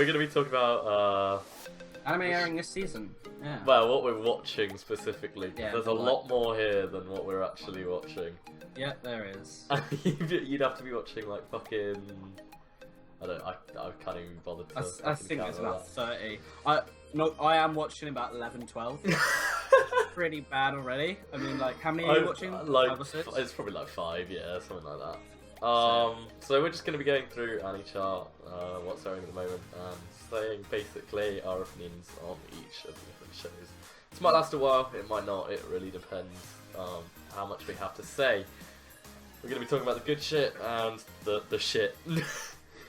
we're going to be talking about anime airing this season. Yeah. well, what we're watching specifically. 'Cause Yeah, there's a lot more here than what we're actually watching. Yeah, there is. You'd have to be watching like fucking. I can't even bother to. I think it's about 30. I am watching about 11, 12. Pretty bad already. I mean, like, how many are you watching? Like, 5 or 6? it's probably like 5, yeah, something like that. So we're just going to be going through Annie Chart, what's airing at the moment, and saying basically our opinions on each of the different shows. This might last a while, it might not, it really depends how much we have to say. We're going to be talking about the good shit and the shit.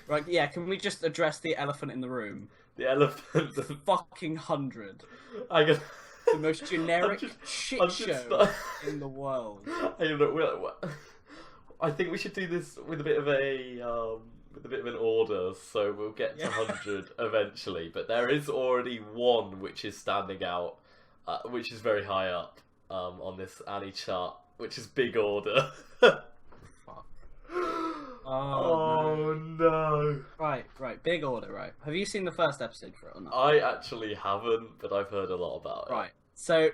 Right, yeah, can we just address the elephant in the room? The elephant. Fucking 100. I guess. The most generic shit show in the world. I think we should do this with a bit of an order, so we'll get to 100 eventually. But there is already one which is standing out, which is very high up on this Annie chart, which is Big Order. Fuck. Oh no. Right, Big Order, right. Have you seen the first episode for it or not? I actually haven't, but I've heard a lot about it. Right, so,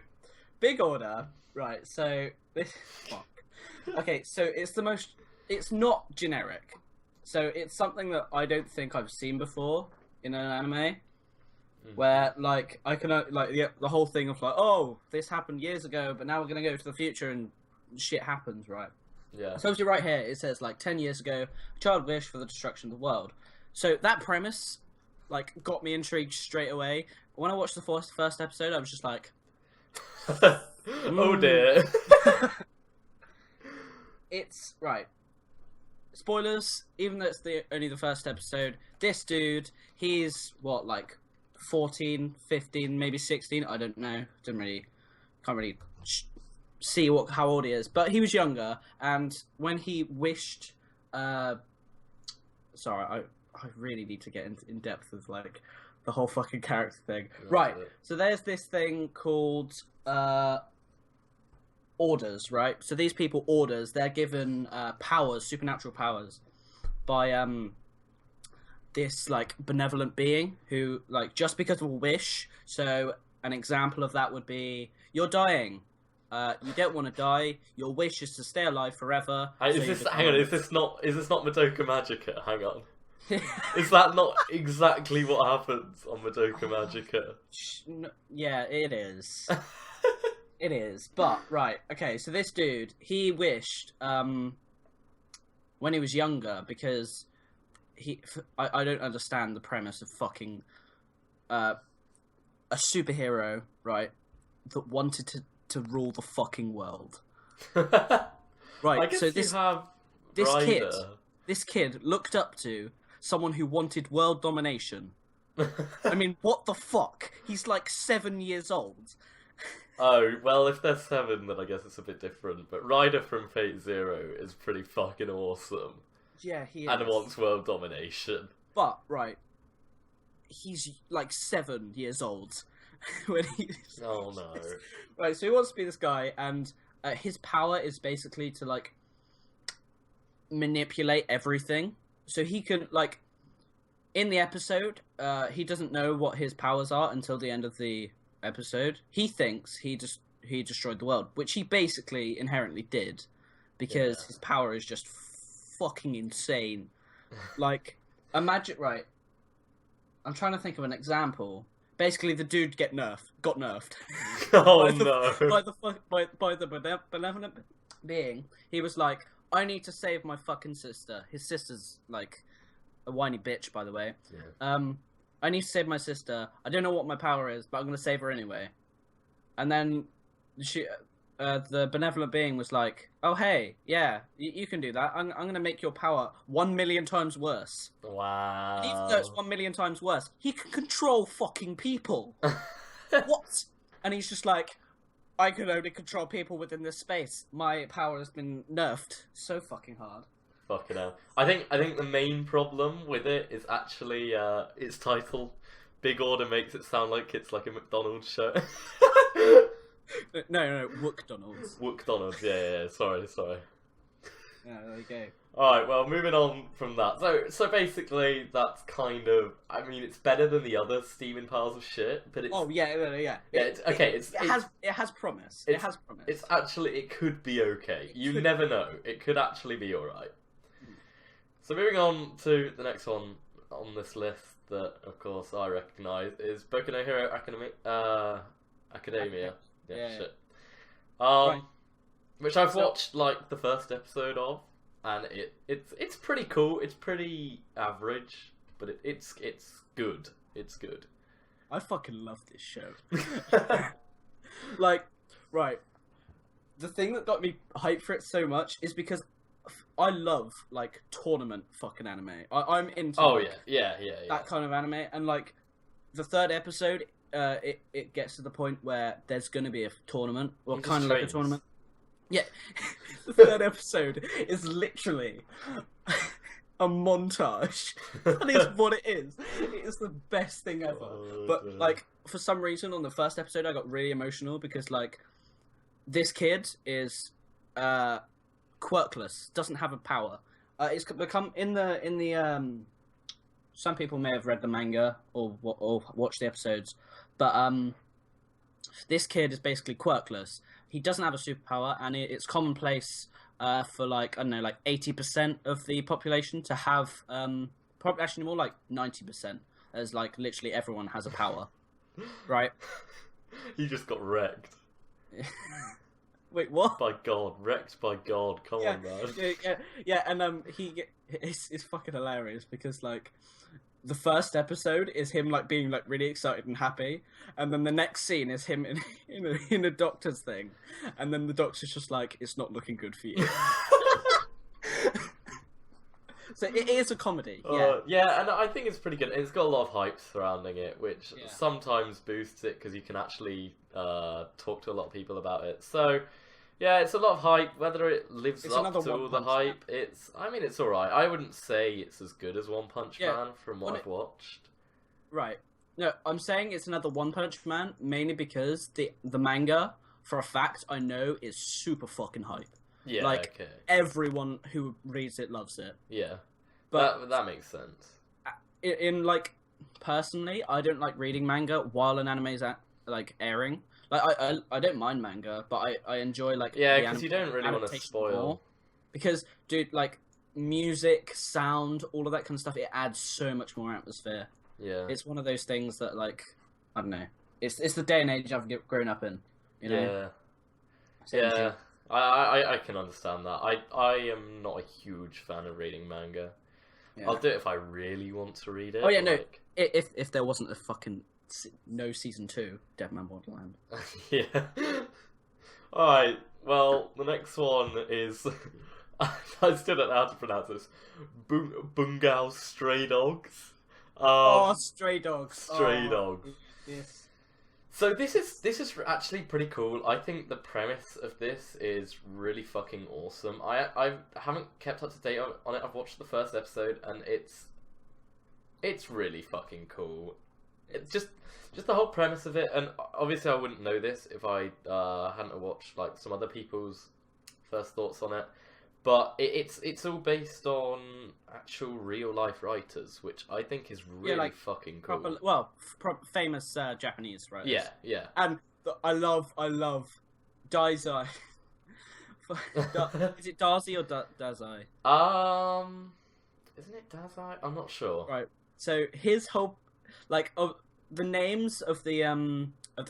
Big Order, right, so, this, fuck. Okay, so it's not generic. So it's something that I don't think I've seen before in an anime. Where, like, I can, like, the whole thing of, like, oh, this happened years ago, but now we're going to go to the future and shit happens, right? Yeah. So obviously right here, it says, like, 10 years ago, a child wished for the destruction of the world. So that premise, like, got me intrigued straight away. When I watched the first episode, I was just like... Oh dear. It's, right. Spoilers, even though it's only the first episode, this dude, he's, what, like, 14, 15, maybe 16, I don't know. Can't really see how old he is. But he was younger, and when he wished... Sorry, I really need to get in depth with, like, the whole fucking character thing. Right, so there's this thing called... Orders, right? So these people, Orders, they're given powers, supernatural powers, by this, like, benevolent being who, like, just because of a wish. So an example of that would be, you're dying. You don't want to die. Your wish is to stay alive forever. Is this not Madoka Magica? Hang on. Is that not exactly what happens on Madoka Magica? Yeah, it is. It is, but, right, okay, so this dude, he wished, when he was younger, because I don't understand the premise of fucking, a superhero, right, that wanted to rule the fucking world. Right, so this kid looked up to someone who wanted world domination. I mean, what the fuck? He's like 7 years old. Oh, well, if they're 7, then I guess it's a bit different. But Ryder from Fate Zero is pretty fucking awesome. Yeah, he is. And wants world domination. But, right, he's like 7 years old. when he's... Oh, no. Right, so he wants to be this guy, and his power is basically to, like, manipulate everything. So he can, like, in the episode, he doesn't know what his powers are until the end of the episode. He thinks he destroyed the world, which he basically inherently did, because his power is just fucking insane. Like, imagine, right, I'm trying to think of an example. Basically, the dude got nerfed. Oh by the benevolent being. He was like, I need to save my fucking sister. His sister's like a whiny bitch, by the way. Yeah. I need to save my sister. I don't know what my power is, but I'm going to save her anyway. And then the benevolent being was like, oh, hey, yeah, you can do that. I'm going to make your power 1 million times worse. Wow. And even though it's 1 million times worse, he can control fucking people. What? And he's just like, I can only control people within this space. My power has been nerfed so fucking hard. Fucking hell. I think the main problem with it is actually its title. Big Order makes it sound like it's like a McDonald's show. No, Wookdonald's. Wookdonald's, yeah, sorry. Yeah, there you go. Alright, well, moving on from that. So basically, that's kind of. I mean, it's better than the other steaming piles of shit, but it's. Oh yeah. Yeah, it has promise. It it's- has promise. It's actually. It could be okay. You could never know. It could actually be alright. So moving on to the next one on this list that, of course, I recognise is Boku no Hero Academia. Yeah, Yeah. shit. Right. Which I've So- watched like the first episode of, and it's pretty cool. It's pretty average, but it's good. It's good. I fucking love this show. Like, right. The thing that got me hyped for it so much is because I love like tournament fucking anime. I'm into Oh like, yeah. that kind of anime, and like the third episode, it gets to the point where there's going to be a tournament, or He just kind of like a trains. tournament. Yeah, the third episode is literally a montage. That is what it is. It is the best thing ever. Oh, But dear. like for some reason on the first episode, I got really emotional because like this kid is quirkless, doesn't have a power. It's become in the some people may have read the manga or watched the episodes, but this kid is basically quirkless. He doesn't have a superpower, and it's commonplace for like I don't know, like 80% of the population to have probably actually more like 90%, as like literally everyone has a power, right? You just got wrecked. Wait, what? By God, wrecked by God. Come Yeah, on, man. yeah, and it's fucking hilarious because like the first episode is him like being like really excited and happy, and then the next scene is him in a doctor's thing, and then the doctor's just like, it's not looking good for you. So it is a comedy, yeah. Yeah, and I think it's pretty good. It's got a lot of hype surrounding it, which Yeah. sometimes boosts it because you can actually talk to a lot of people about it. So, yeah, it's a lot of hype. Whether it lives It's up another to One all the Punch hype, I mean, it's alright. I wouldn't say it's as good as One Punch Yeah. Man from what Well, I've watched. Right. No, I'm saying it's another One Punch Man mainly because the manga, for a fact, I know is super fucking hype. Yeah, Like, okay. Everyone who reads it loves it. Yeah, But that makes sense. in like personally, I don't like reading manga while an anime is like airing. Like I don't mind manga, but I enjoy like Yeah, the because you don't really want to adaptation spoil. more. Because dude, like music, sound, all of that kind of stuff, it adds so much more atmosphere. Yeah. It's one of those things that like I don't know. It's the day and age I've grown up in. You know. Yeah. Same Yeah. thing. I can understand that. I am not a huge fan of reading manga. Yeah. I'll do it if I really want to read it. Oh, yeah, no. like- If there wasn't a fucking no season 2, Deadman Wonderland. Yeah. Alright, well, the next one is. I still don't know how to pronounce this. Bungal Stray Dogs. Stray Dogs. Stray Dogs. Yes. So this is actually pretty cool. I think the premise of this is really fucking awesome. I haven't kept up to date on it. I've watched the first episode and it's really fucking cool. It's just the whole premise of it, and obviously I wouldn't know this if I hadn't watched like some other people's first thoughts on it. But it's all based on actual real life writers, which I think is really like, fucking cool. Famous Japanese writers. Yeah. And I love Daizai. Is it Dazi or Dazai? Isn't it Dazai? I'm not sure. Right. So his whole like of the names of the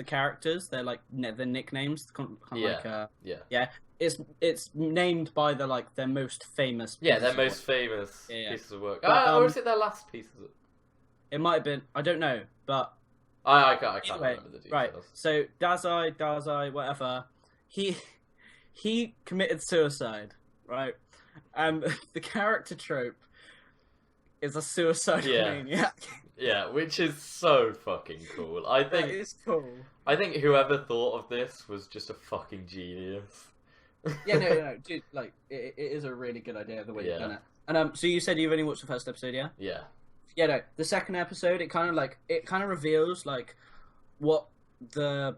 characters, they're like their nicknames, kind of like Yeah. It's named by their most famous. Yeah, pieces their of most work. famous Yeah. pieces of work. But, or is it their last pieces? It might have been. I don't know, but I can't anyway, remember the details. right. So Dazai, whatever. He committed suicide, right? And the character trope is a suicide Yeah. maniac. Yeah, which is so fucking cool. I That think is cool. whoever thought of this was just a fucking genius. Yeah, no, dude. Like, it is a really good idea the way you've Yeah. done it. And so you said you've only watched the first episode, yeah? Yeah. Yeah, no. The second episode, it kind of reveals like what the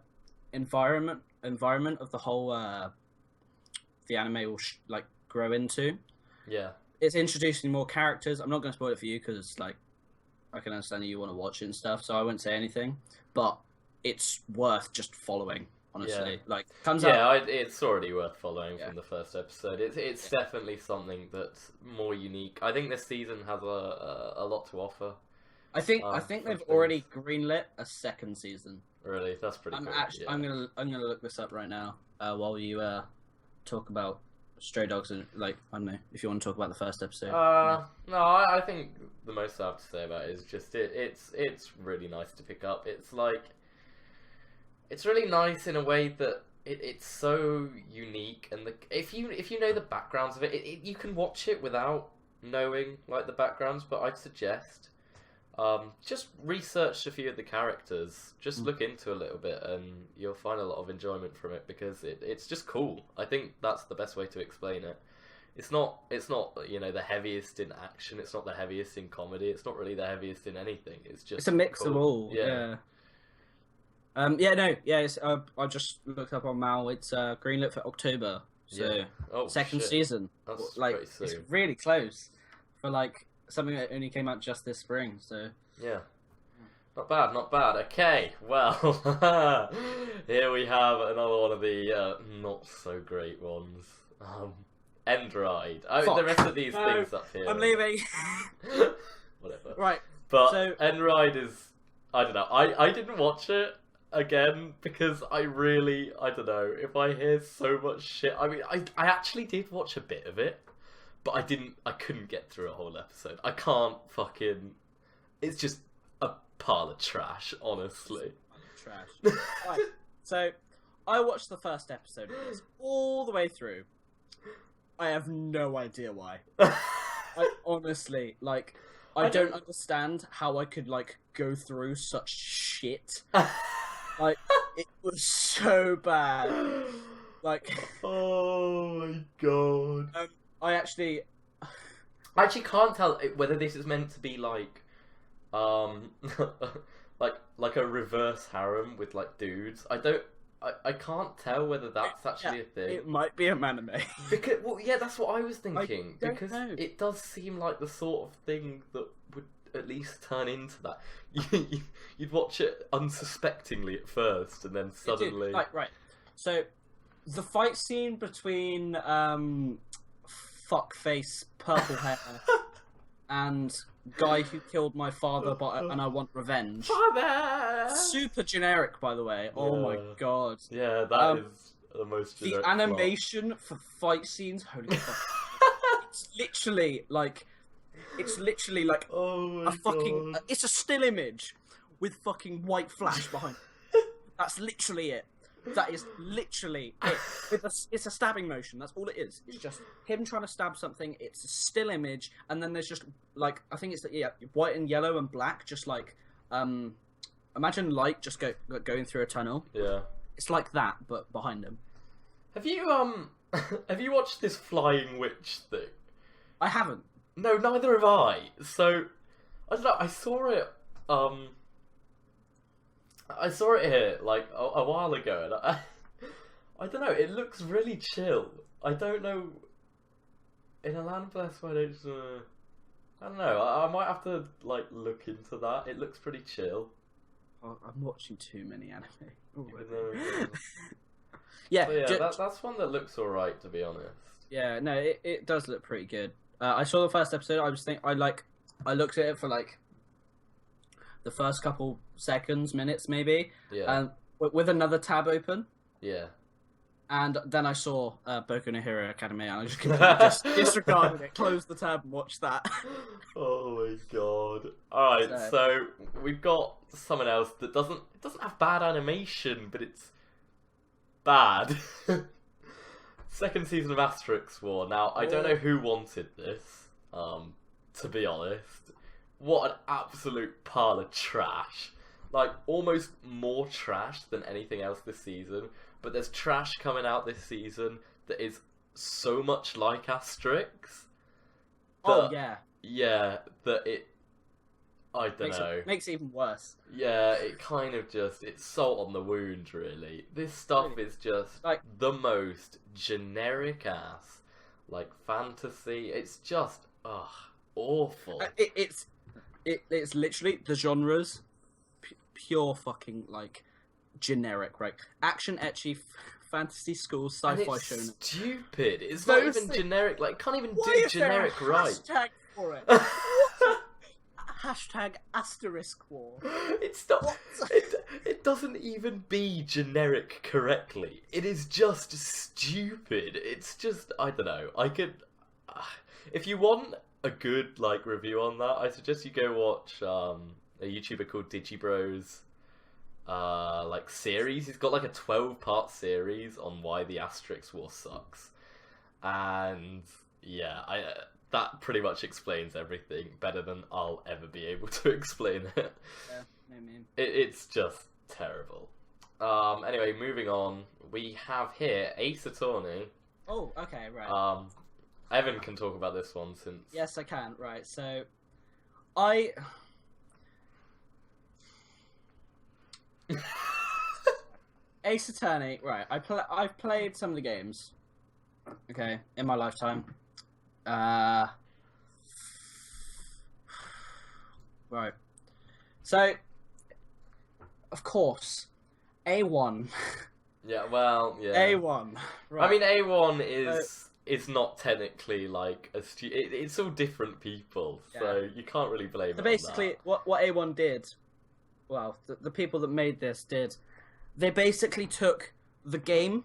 environment of the whole the anime will grow into. Yeah. It's introducing more characters. I'm not going to spoil it for you because, like, I can understand you want to watch it and stuff, so I won't say anything. But it's worth just following, honestly. Yeah. Like, comes Yeah, out. it's already worth following Yeah. from the first episode. It's definitely something that's more unique. I think this season has a lot to offer. I think for they've things. already greenlit a second season. Really, that's pretty I'm cool. actually yeah. I'm gonna look this up right now while you talk about Stray Dogs and, like, I don't know if you want to talk about the first episode. No, I think the most I have to say about it is just it's really nice to pick up. It's like it's really nice in a way that it's so unique, and if you know the backgrounds of it, you can watch it without knowing like the backgrounds. But I'd suggest just research a few of the characters, just look into a little bit, and you'll find a lot of enjoyment from it because it's just cool. I think that's the best way to explain it. It's not the heaviest in action. It's not the heaviest in comedy. It's not really the heaviest in anything. It's just It's a mix cool. of all. Yeah. It's, I just looked up on Mal. It's greenlit for October, so Yeah. Oh, second shit. season. That's Like, pretty soon. it's really close for like something that only came out just this spring. So Yeah. Not bad, not bad. Okay, well, here we have another one of the not so great ones. Endride. Fuck. The rest of these No, things up here. I'm leaving. Whatever. Right. But So- Endride is, I don't know. I didn't watch it again because I don't know. If I hear so much shit, I mean, I actually did watch a bit of it, but I couldn't get through a whole episode. I can't fucking. It's just a pile of trash, honestly. Trash. Right. So I watched the first episode of this all the way through. I have no idea why. I honestly, like, I don't understand how I could, like, go through such shit. Like, it was so bad. Like, Oh my god. I actually, I actually can't tell whether this is meant to be like, like a reverse harem with like dudes. I can't tell whether that's actually a thing. it might be a anime. Because, well, yeah, that's what I was thinking. don't Because know. it does seem like the sort of thing that would at least turn into that. You'd watch it unsuspectingly at first, and then suddenly, Like, right. So, the fight scene between fuckface purple hair and guy who killed my father, and I want revenge. Father! Super generic, by the way. Oh my Yeah. god. Yeah, that is the most The generic animation for fight scenes, holy fuck. It's literally like Oh my a fucking. god. It's a still image with fucking white flash behind it. That's literally it. That is literally it. It's a stabbing motion. That's all it is. It's just him trying to stab something. It's a still image, and then there's just like I think it's white and yellow and black. Just like imagine light just going through a tunnel. Yeah. It's like that, but behind him. Have you have you watched this flying witch thing? I haven't. No, neither have I. So I don't know. I saw it here like a while ago, and I don't know. It looks really chill. I don't know. In a land blessed by nature, I don't know. I might have to like look into that. It looks pretty chill. Oh, I'm watching too many anime. Even though, Yeah, that's one that looks alright, to be honest. yeah. No, it does look pretty good. I saw the first episode. I looked at it for like the first couple seconds, minutes, maybe, Yeah. with another tab open, Yeah. and then I saw Boku no Hero Academia, and I just completely disregarded it, closed the tab, and watched that. Oh my god. Alright, so we've got someone else that doesn't have bad animation, but it's bad. Second season of Asterix War. Now, I don't know who wanted this, to be honest. What an absolute pile of trash. Like, almost more trash than anything else this season. But there's trash coming out this season that is so much like Asterix. Oh yeah, Yeah, that it... I don't makes know. makes it even worse. Yeah, it kind of just... It's salt on the wound, really. This stuff is just Like- the most generic ass. like fantasy. It's just awful. It's literally the genres, pure fucking like generic, right? Action, ecchi, fantasy, school, And sci-fi, it's shonen. stupid. It's No, not even see- generic. Like, can't even Why do is there a generic right. hashtag for it? Hashtag asterisk war. It's not. It doesn't even be generic correctly. It is just stupid. It's just, I don't know. I could, if you want a good like review on that, I suggest you go watch a YouTuber called Digibros. Like series. He's got like a 12-part series on why the Asterix War sucks, and yeah, that pretty much explains everything better than I'll ever be able to explain it. Yeah, I mean. It's just terrible. Anyway, moving on, we have here Ace Attorney. Oh, okay, right. Evan can talk about this one since. Yes, I can. Right, so Ace Attorney. Right, I've played some of the games. Okay, in my lifetime. Right. So, of course, A1. Yeah, well, yeah. A1. Right. I mean, A1 is not technically like it's all different people, so you can't really blame it So on basically, what A1 did, well, the people that made this did, they basically took the game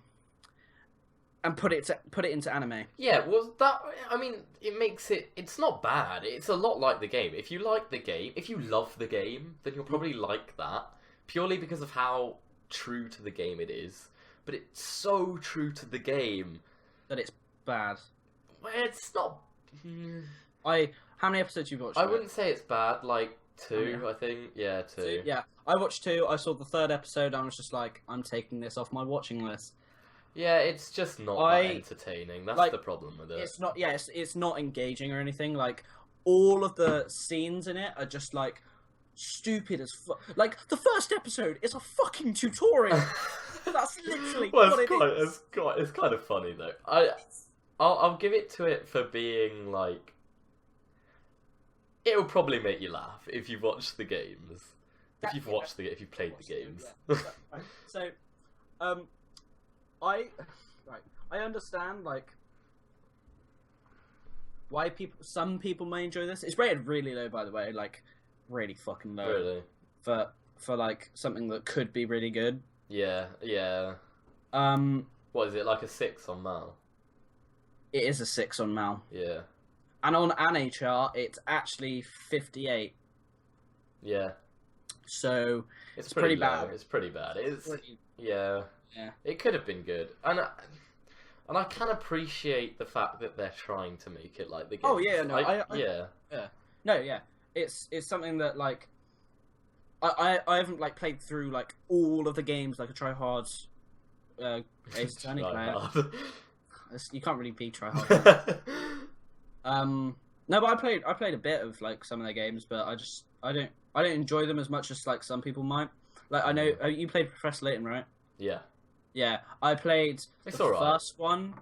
and put it into anime. Yeah, well, that, I mean, it makes it, it's not bad. It's a lot like the game. If you like the game, if you love the game, then you'll probably like that, purely because of how true to the game it is. But it's so true to the game That it's bad. well, it's not. How many episodes you watched? I of it? wouldn't say it's bad. Like two, Oh, yeah. I think. Yeah, two. Yeah, I watched 2. I saw the 3rd episode. And I was just like, I'm taking this off my watching list. Yeah, it's just not that entertaining. That's like, the problem with it. It's not. Yeah, it's not engaging or anything. Like all of the scenes in it are just like stupid as fuck. Like the first episode is a fucking tutorial. That's literally Well, what it is. it's kind of funny though. I'll give it to it for being like. It'll probably make you laugh if you've watched the games. If you've played the games. Right. So, I understand like why some people may enjoy this. It's rated really low, by the way, like really fucking low. Really? For like something that could be really good. Yeah, yeah. What is it, like a 6 on Mal? It is a 6 on Mal, Yeah. and on AniChart it's actually 58. Yeah. So It's pretty pretty low. bad. It's pretty bad. It's pretty, yeah. yeah. It could have been good, and I can appreciate the fact that they're trying to make it like the game. Oh, yeah, no, yeah. No, yeah, it's something that like I haven't like played through like all of the games like a tryhard Ace Attorney player. You can't really be tryhard. No, but I played a bit of like some of their games, but I don't enjoy them as much as like some people might. Like I know you played Professor Layton, right? Yeah. Yeah, I played It's the alright. first one,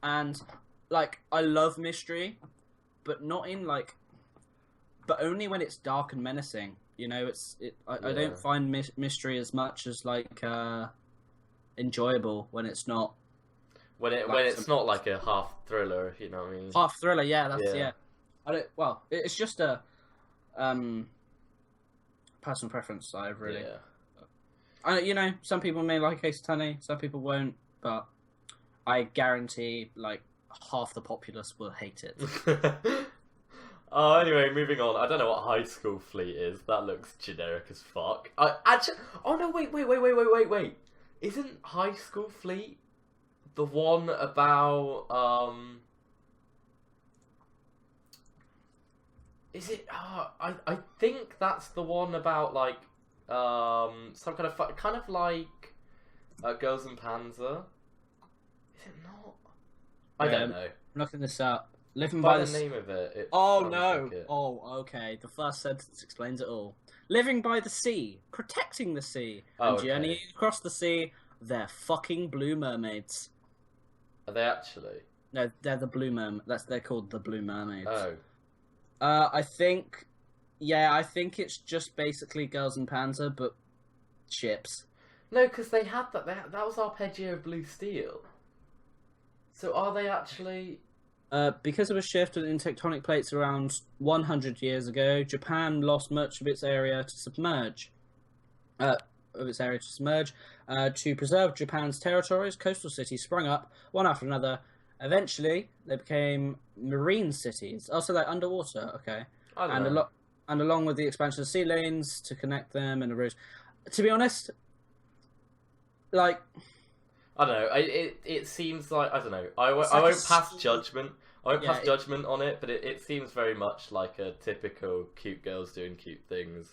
and like I love mystery, but not in like, but only when it's dark and menacing. You know, I Yeah. don't find mystery as much as like enjoyable when it's not When it's not like a half thriller, if you know what I mean. half thriller. Yeah, that's Yeah. yeah. I don't. Well, it's just a personal preference. I really. Yeah. You know, some people may like Ace Attorney, some people won't, but I guarantee like half the populace will hate it. Anyway, moving on. I don't know what High School Fleet is. That looks generic as fuck. Actually, oh no, wait. Isn't High School Fleet the one about Is it? I think that's the one about like some kind of like Girls and Panzer. Is it not? I don't know. I'm looking this up. Living By by the name of it. It Oh sounds no! like it. Oh, okay. The first sentence explains it all. Living by the sea, protecting the sea, Oh, and okay. journeying across the sea. They're fucking blue mermaids. Are they actually? No, they're the Blue Mermaid. They're called the Blue Mermaids. Oh, I think, I think it's just basically Girls and Panzer, but ships. no, because they had that. That was Arpeggio Blue Steel. So are they actually? Because of a shift in tectonic plates around 100 years ago, Japan lost much of its area to submerge. To preserve Japan's territories, coastal cities sprung up one after another. Eventually, they became marine cities. Also, they're underwater. Okay, I don't know. And along with the expansion of sea lanes to connect them and arose. To be honest, like. I don't know. It seems like I don't know. I It's won't like a pass school- judgment. I won't Yeah, pass judgment on it, but it seems very much like a typical cute girls doing cute things.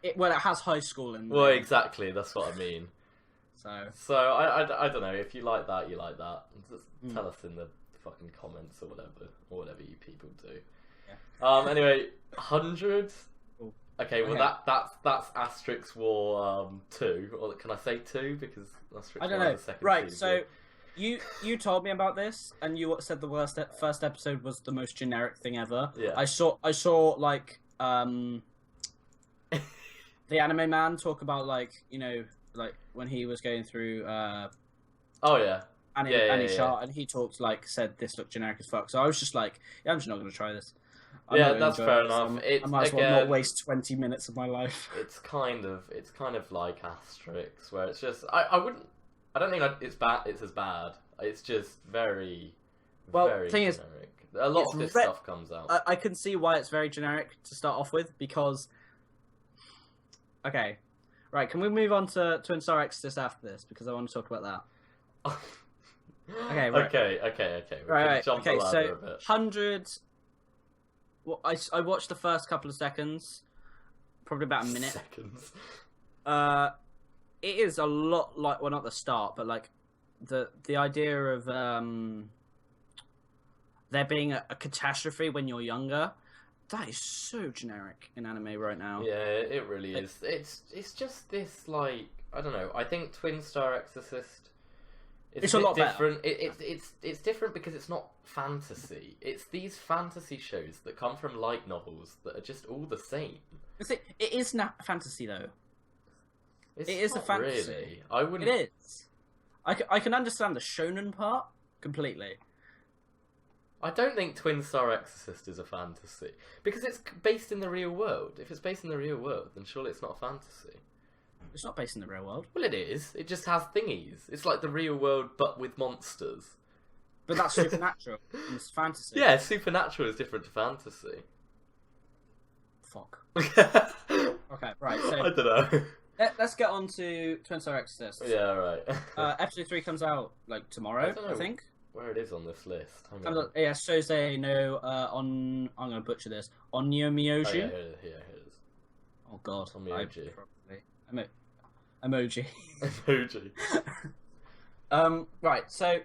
It has high school in there. Well, exactly. That's what I mean. So So I don't know. If you like that, you like that. Just Mm. tell us in the fucking comments or whatever you people do. Yeah. Anyway, 100. Cool. Okay. Well, Okay. that's Asterix War 2, or can I say 2 because Asterix I don't War know. is the second Right, season. so you told me about this, and you said the first episode was the most generic thing ever. Yeah. I saw like the anime man talk about like like when he was going through Oh yeah. Annie Yeah. chart, and he said this looked generic as fuck. So I was just like, yeah, I'm just not going to try this. I'm Yeah, not gonna that's enjoy fair this. enough. I might as well not waste 20 minutes of my life. It's kind of like Asterix, where it's just I don't think it's bad. It's as bad. It's just very Well, very thing is, generic. A lot it's of this re- stuff comes out. I can see why it's very generic to start off with, because... Okay. Right, can we move on to Twin Star Exodus after this? Because I want to talk about that. Okay, right. Okay. We can Right, jump okay, the ladder so a bit. 100... Well, I watched the first couple of seconds, probably about a minute. Seconds. It is a lot like... Well, not the start, but like the idea of there being a catastrophe when you're younger, that is so generic in anime right now. Yeah, it really is. It's just this like I don't know. I think Twin Star Exorcist is It's a a bit lot better. different. It's different because it's not fantasy. It's these fantasy shows that come from light novels that are just all the same. It is not fantasy though. It's It is a not fantasy. Really. I wouldn't. It is. I can understand the shonen part completely. I don't think Twin Star Exorcist is a fantasy because it's based in the real world. If it's based in the real world, then surely it's not a fantasy. It's not based in the real world, Well, it is. It just has thingies. It's like the real world, but with monsters. but that's supernatural. And it's fantasy. Yeah, supernatural is different to fantasy. Fuck. I Okay, right. So don't know. let's get on to Twin Star Exodus. Yeah, right. Episode 3 comes out like tomorrow, I don't I know. think. Where it is on this list? Hang Comes on. out, yeah, Sosei no on. I'm gonna butcher this. Onyo Miyoji. Oh, yeah, here it is. Oh god. Onmyoji. Emoji. Emoji. Right, so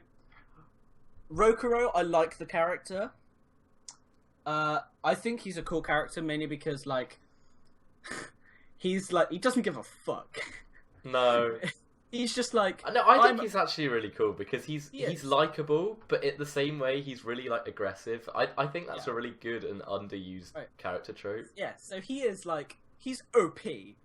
Rokuro, I like the character. I think he's a cool character mainly because like he's like he doesn't give a fuck. No. He's just like No, I think I'm- he's actually really cool because He he's is. likable, but in the same way he's really like aggressive. I think that's Yeah. a really good and underused Right. character trope. Yeah, so he is like he's OP,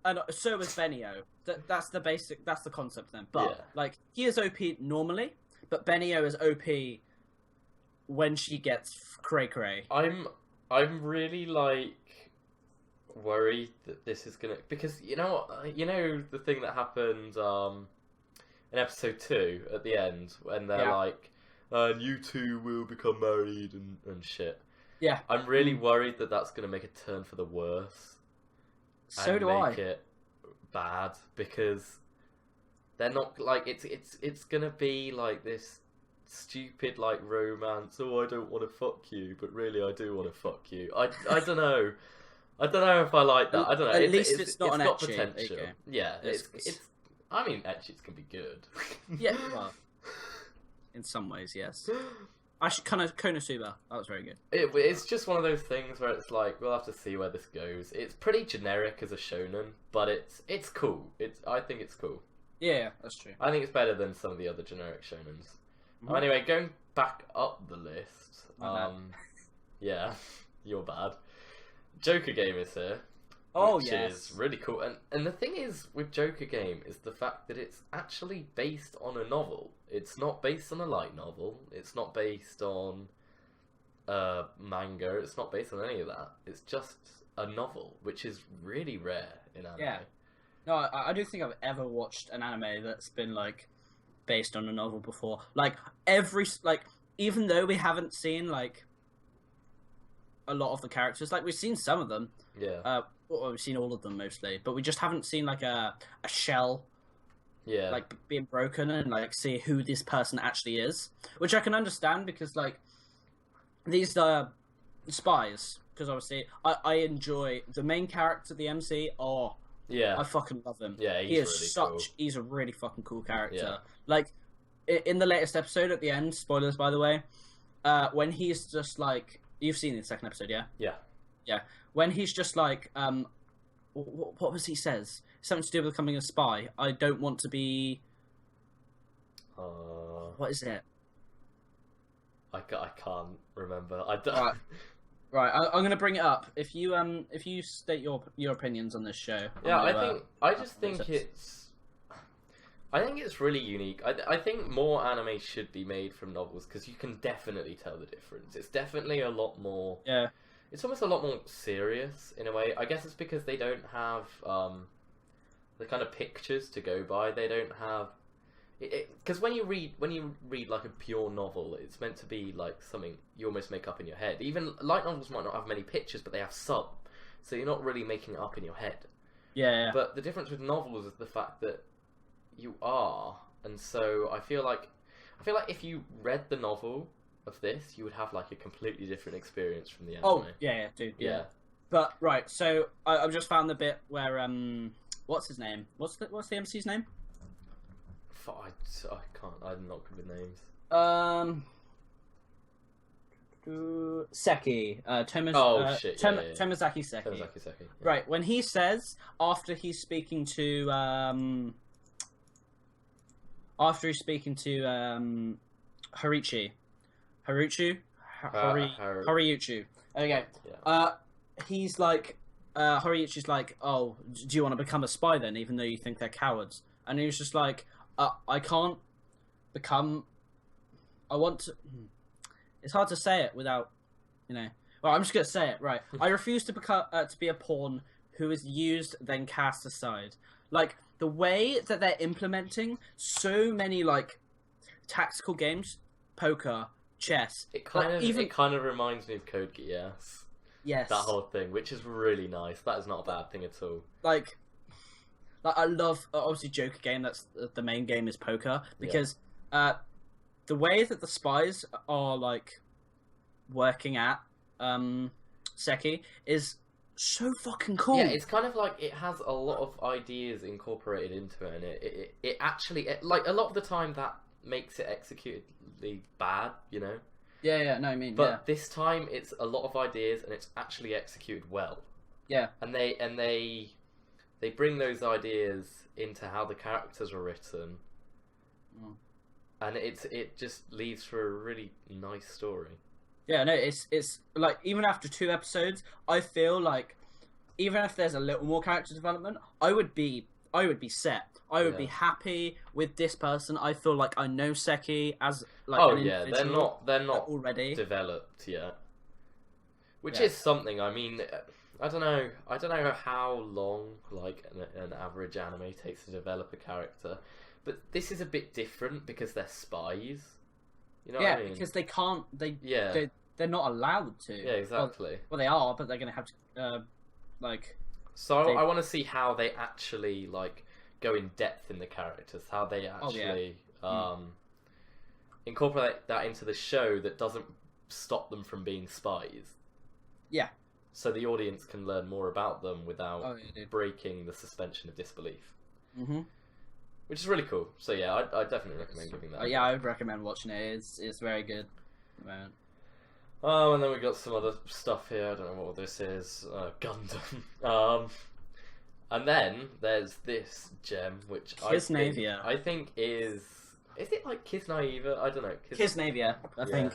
and so is Benio. That's the concept then. But Yeah. like he is OP normally, but Benio is OP when she gets cray cray. I'm really like worried that this is gonna because you know the thing that happened in episode 2 at the end when they're Yeah. like and you two will become married and shit. Yeah, I'm really worried that that's gonna make a turn for the worse. so and do make I. it bad because they're not like it's gonna be like this stupid like romance. Oh, I don't want to fuck you, but really I do want to fuck you. I don't know. I don't know if I like that. I don't know. At least it's not an got ecchi. potential. Okay. Yeah, It's- it's. I mean, ecchis can be good. Yeah, well, in some ways, yes. Actually, Konosuba, that was very good. It's just one of those things where it's like we'll have to see where this goes. It's pretty generic as a shonen, but it's cool. I think it's cool. Yeah, that's true. I think it's better than some of the other generic shonens. Mhm. Anyway, going back up the list. My bad. Yeah, you're bad. Joker Game is here. Oh, which yes. is really cool. And the thing is with Joker Game is the fact that it's actually based on a novel. It's not based on a light novel. It's not based on manga. It's not based on any of that. It's just a novel, which is really rare in anime. Yeah. No, I don't think I've ever watched an anime that's been like based on a novel before. Like even though we haven't seen like a lot of the characters, like we've seen some of them. Yeah. Well, we've seen all of them mostly, but we just haven't seen like a shell Yeah. like being broken and like see who this person actually is, which I can understand because like these spies, because obviously I enjoy the main character, the MC. Oh, yeah. I fucking love him. Yeah, He is really cool. he's a really fucking cool character. Yeah. Like in the latest episode at the end, spoilers by the way, when he's just like, you've seen the second episode, yeah? Yeah. Yeah. When he's just like, what was he says? Something to do with becoming a spy. I don't want to be. What is it? I can't remember. I don't. Right. Right, I'm gonna bring it up. If you state your opinions on this show. Yeah, I'm gonna, I just think process. I think it's really unique. I think more anime should be made from novels because you can definitely tell the difference. It's definitely a lot more. Yeah. It's almost a lot more serious in a way. I guess it's because they don't have the kind of pictures to go by. They don't have because when you read like a pure novel, it's meant to be like something you almost make up in your head. Even light novels might not have many pictures, but they have some, so you're not really making it up in your head. Yeah. But the difference with novels is the fact that you are, and so I feel like if you read the novel of this, you would have like a completely different experience from the anime. Oh yeah, dude. Yeah. Yeah. But right, so I've just found the bit where what's his name? What's the MC's name? I can't. I'm not good with names. Seki. Shit. Tomazaki Seki. Tomazaki Seki. Yeah. Right, when he says after he's speaking to Horiuchi. Horiuchi. Okay. Yeah. He's like, Horiuchi's like, oh, do you want to become a spy then, even though you think they're cowards? And he was just like, I can't become. I want to. It's hard to say it without, Well, I'm just gonna say it. Right. I refuse to become to be a pawn who is used then cast aside. Like the way that they're implementing so many like tactical games, poker, chess. It kind of reminds me of Code Geass. Yes. That whole thing, which is really nice. That is not a bad thing at all. Like I love obviously Joker Game. That's the main game is poker because the way that the spies are like working at Seki is so fucking cool. Yeah, it's kind of like it has a lot of ideas incorporated into it, and it actually like a lot of the time that makes it executedly bad, Yeah, no, I mean, But this time it's a lot of ideas and it's actually executed well. Yeah. And they bring those ideas into how the characters are written. Mm. And it just leads for a really nice story. Yeah, no, it's like even after 2 episodes, I feel like even if there's a little more character development, I would be set. I would be happy with this person. I feel like I know Seki as like an individual. they're not already developed yet. Which is something. I mean, I don't know how long like an average anime takes to develop a character, but this is a bit different because they're spies. You know what I mean? Because they can't. They're not allowed to. Yeah, exactly. Well, they are, but they're gonna have to like. So I want to see how they actually like go in depth in the characters, how they actually incorporate that into the show that doesn't stop them from being spies. Yeah. So the audience can learn more about them without dude. breaking the suspension of disbelief. Mm-hmm. Which is really cool. So yeah, I definitely recommend giving that. Yeah, I would recommend watching it. It's very good. Man. Oh, and then we got some other stuff here. I don't know what this is. Gundam. And then there's this gem, which Kisnavia. I think is Is it like Kisnaiva? I don't know. Kisnavia, I think.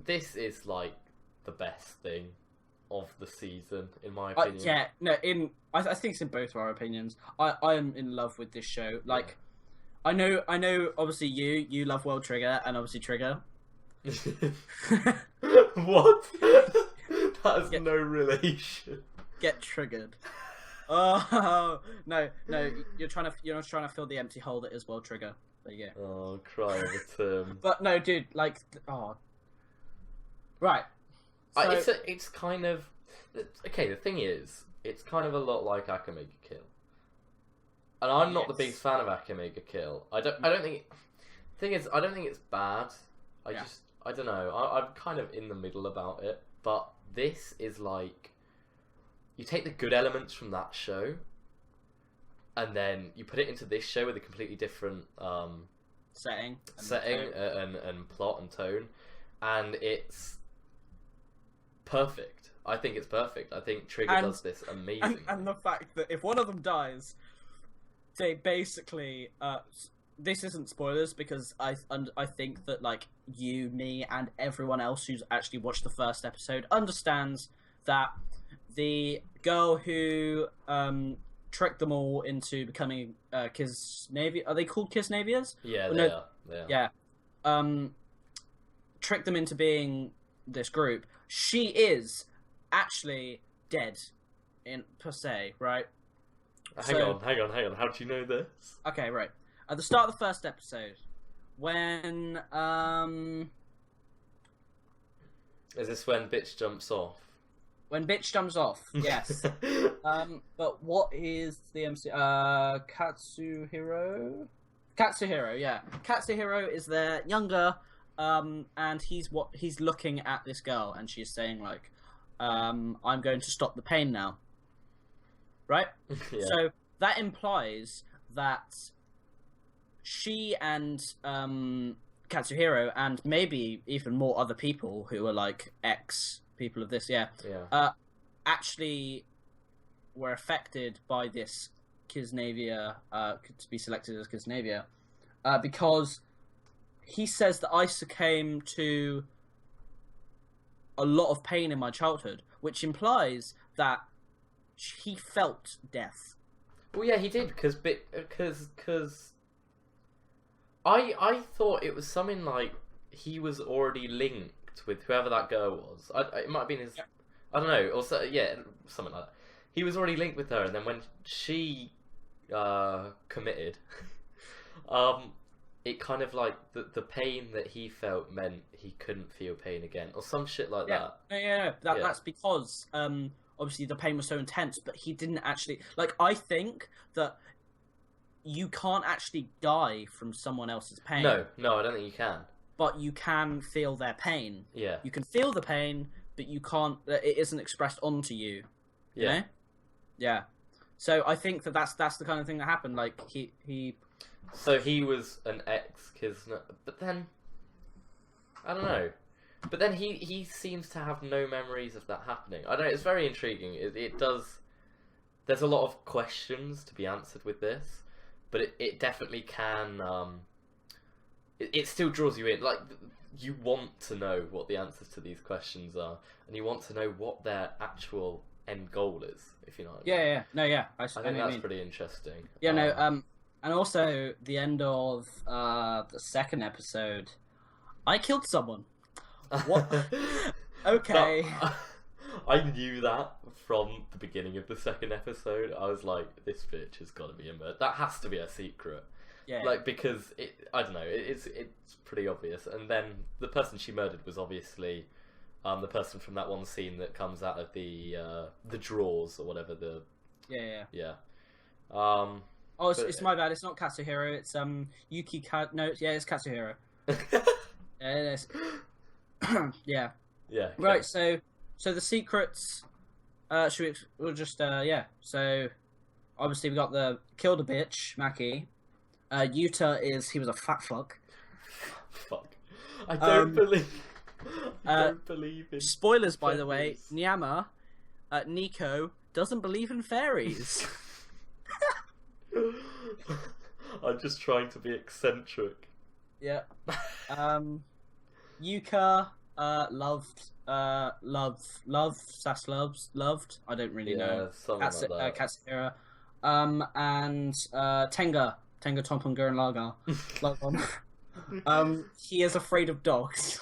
This is like the best thing of the season, in my opinion. Yeah, no, I think it's in both of our opinions. I am in love with this show. Like, I know. Obviously, you love World Trigger, and obviously Trigger. What? That has no relation. Get triggered. Oh no! You're trying to fill the empty hole that is World Trigger. There you go. Oh, cry over Tim. But no, dude, like, right. So... It's kind of okay. The thing is, it's kind of a lot like Akamega Kill, and I'm not the biggest fan of Akamega Kill. I don't think. Thing is, I don't think it's bad. I don't know. I'm kind of in the middle about it. But this is like, you take the good elements from that show, and then you put it into this show with a completely different setting and plot and tone, and it's perfect. I think it's perfect. I think Trigger does this amazingly. And the fact that if one of them dies, they basically this isn't spoilers because I think that like you, me, and everyone else who's actually watched the first episode understands that the girl who tricked them all into becoming Kisnavia, are they called Kisnavias? Yeah, well, they are. Yeah. Tricked them into being this group. She is actually dead, per se, right? Hang on. How do you know this? Okay, right. At the start of the first episode, when Is this when bitch jumps off? When bitch jumps off, yes. But what is the MC? Katsuhiro? Katsuhiro, yeah. Katsuhiro is there, younger, and he's looking at this girl, and she's saying like, "I'm going to stop the pain now." Right? Yeah. So that implies that she and Katsuhiro and maybe even more other people who are like ex-people of this, actually were affected by this Kisnavia, to be selected as Kisnavia, because he says that I succumbed to a lot of pain in my childhood, which implies that he felt death. Well, yeah, he did, because I thought it was something like he was already linked with whoever that girl was. It might have been his... Yeah. I don't know. Also, yeah, something like that. He was already linked with her, and then when she committed, it kind of like the pain that he felt meant he couldn't feel pain again, or some shit like that. Yeah. That's because obviously the pain was so intense, but he didn't actually... Like, I think that you can't actually die from someone else's pain. No, I don't think you can. But you can feel their pain. Yeah. You can feel the pain, but you can't... It isn't expressed onto you. You know? Yeah. So I think that's the kind of thing that happened. Like, he... So he was an ex-Kisna... But then... I don't know. But then he seems to have no memories of that happening. I don't know, it's very intriguing. It does... There's a lot of questions to be answered with this. But it definitely can... It still draws you in. Like, you want to know what the answers to these questions are. And you want to know what their actual end goal is, if you know what I mean. Yeah. No, yeah. I think that's pretty interesting. Yeah, no, and also, the end of the second episode, I killed someone. What? Okay. I knew that from the beginning of the second episode. I was like, this bitch has got to be a murder. That has to be a secret. Yeah. Like, because, I don't know, it's pretty obvious. And then the person she murdered was obviously the person from that one scene that comes out of the drawers or whatever. Yeah. Oh, it's my bad. It's not Katsuhiro. It's Yuki. No, yeah, it's Katsuhiro. Yeah, it is. Yeah. Yeah. Right. So the secrets. We'll just yeah. So obviously we got the killed a bitch, Maki. Yuta he was a fat fuck. Fuck. I don't believe in. Spoilers, by the way. Nyama, Nico doesn't believe in fairies. I'm just trying to be eccentric. Yeah. Yuka, loved. I don't really know. Something like that. Katsura. And Tenga, Tompa Gurren Lagann. He is afraid of dogs.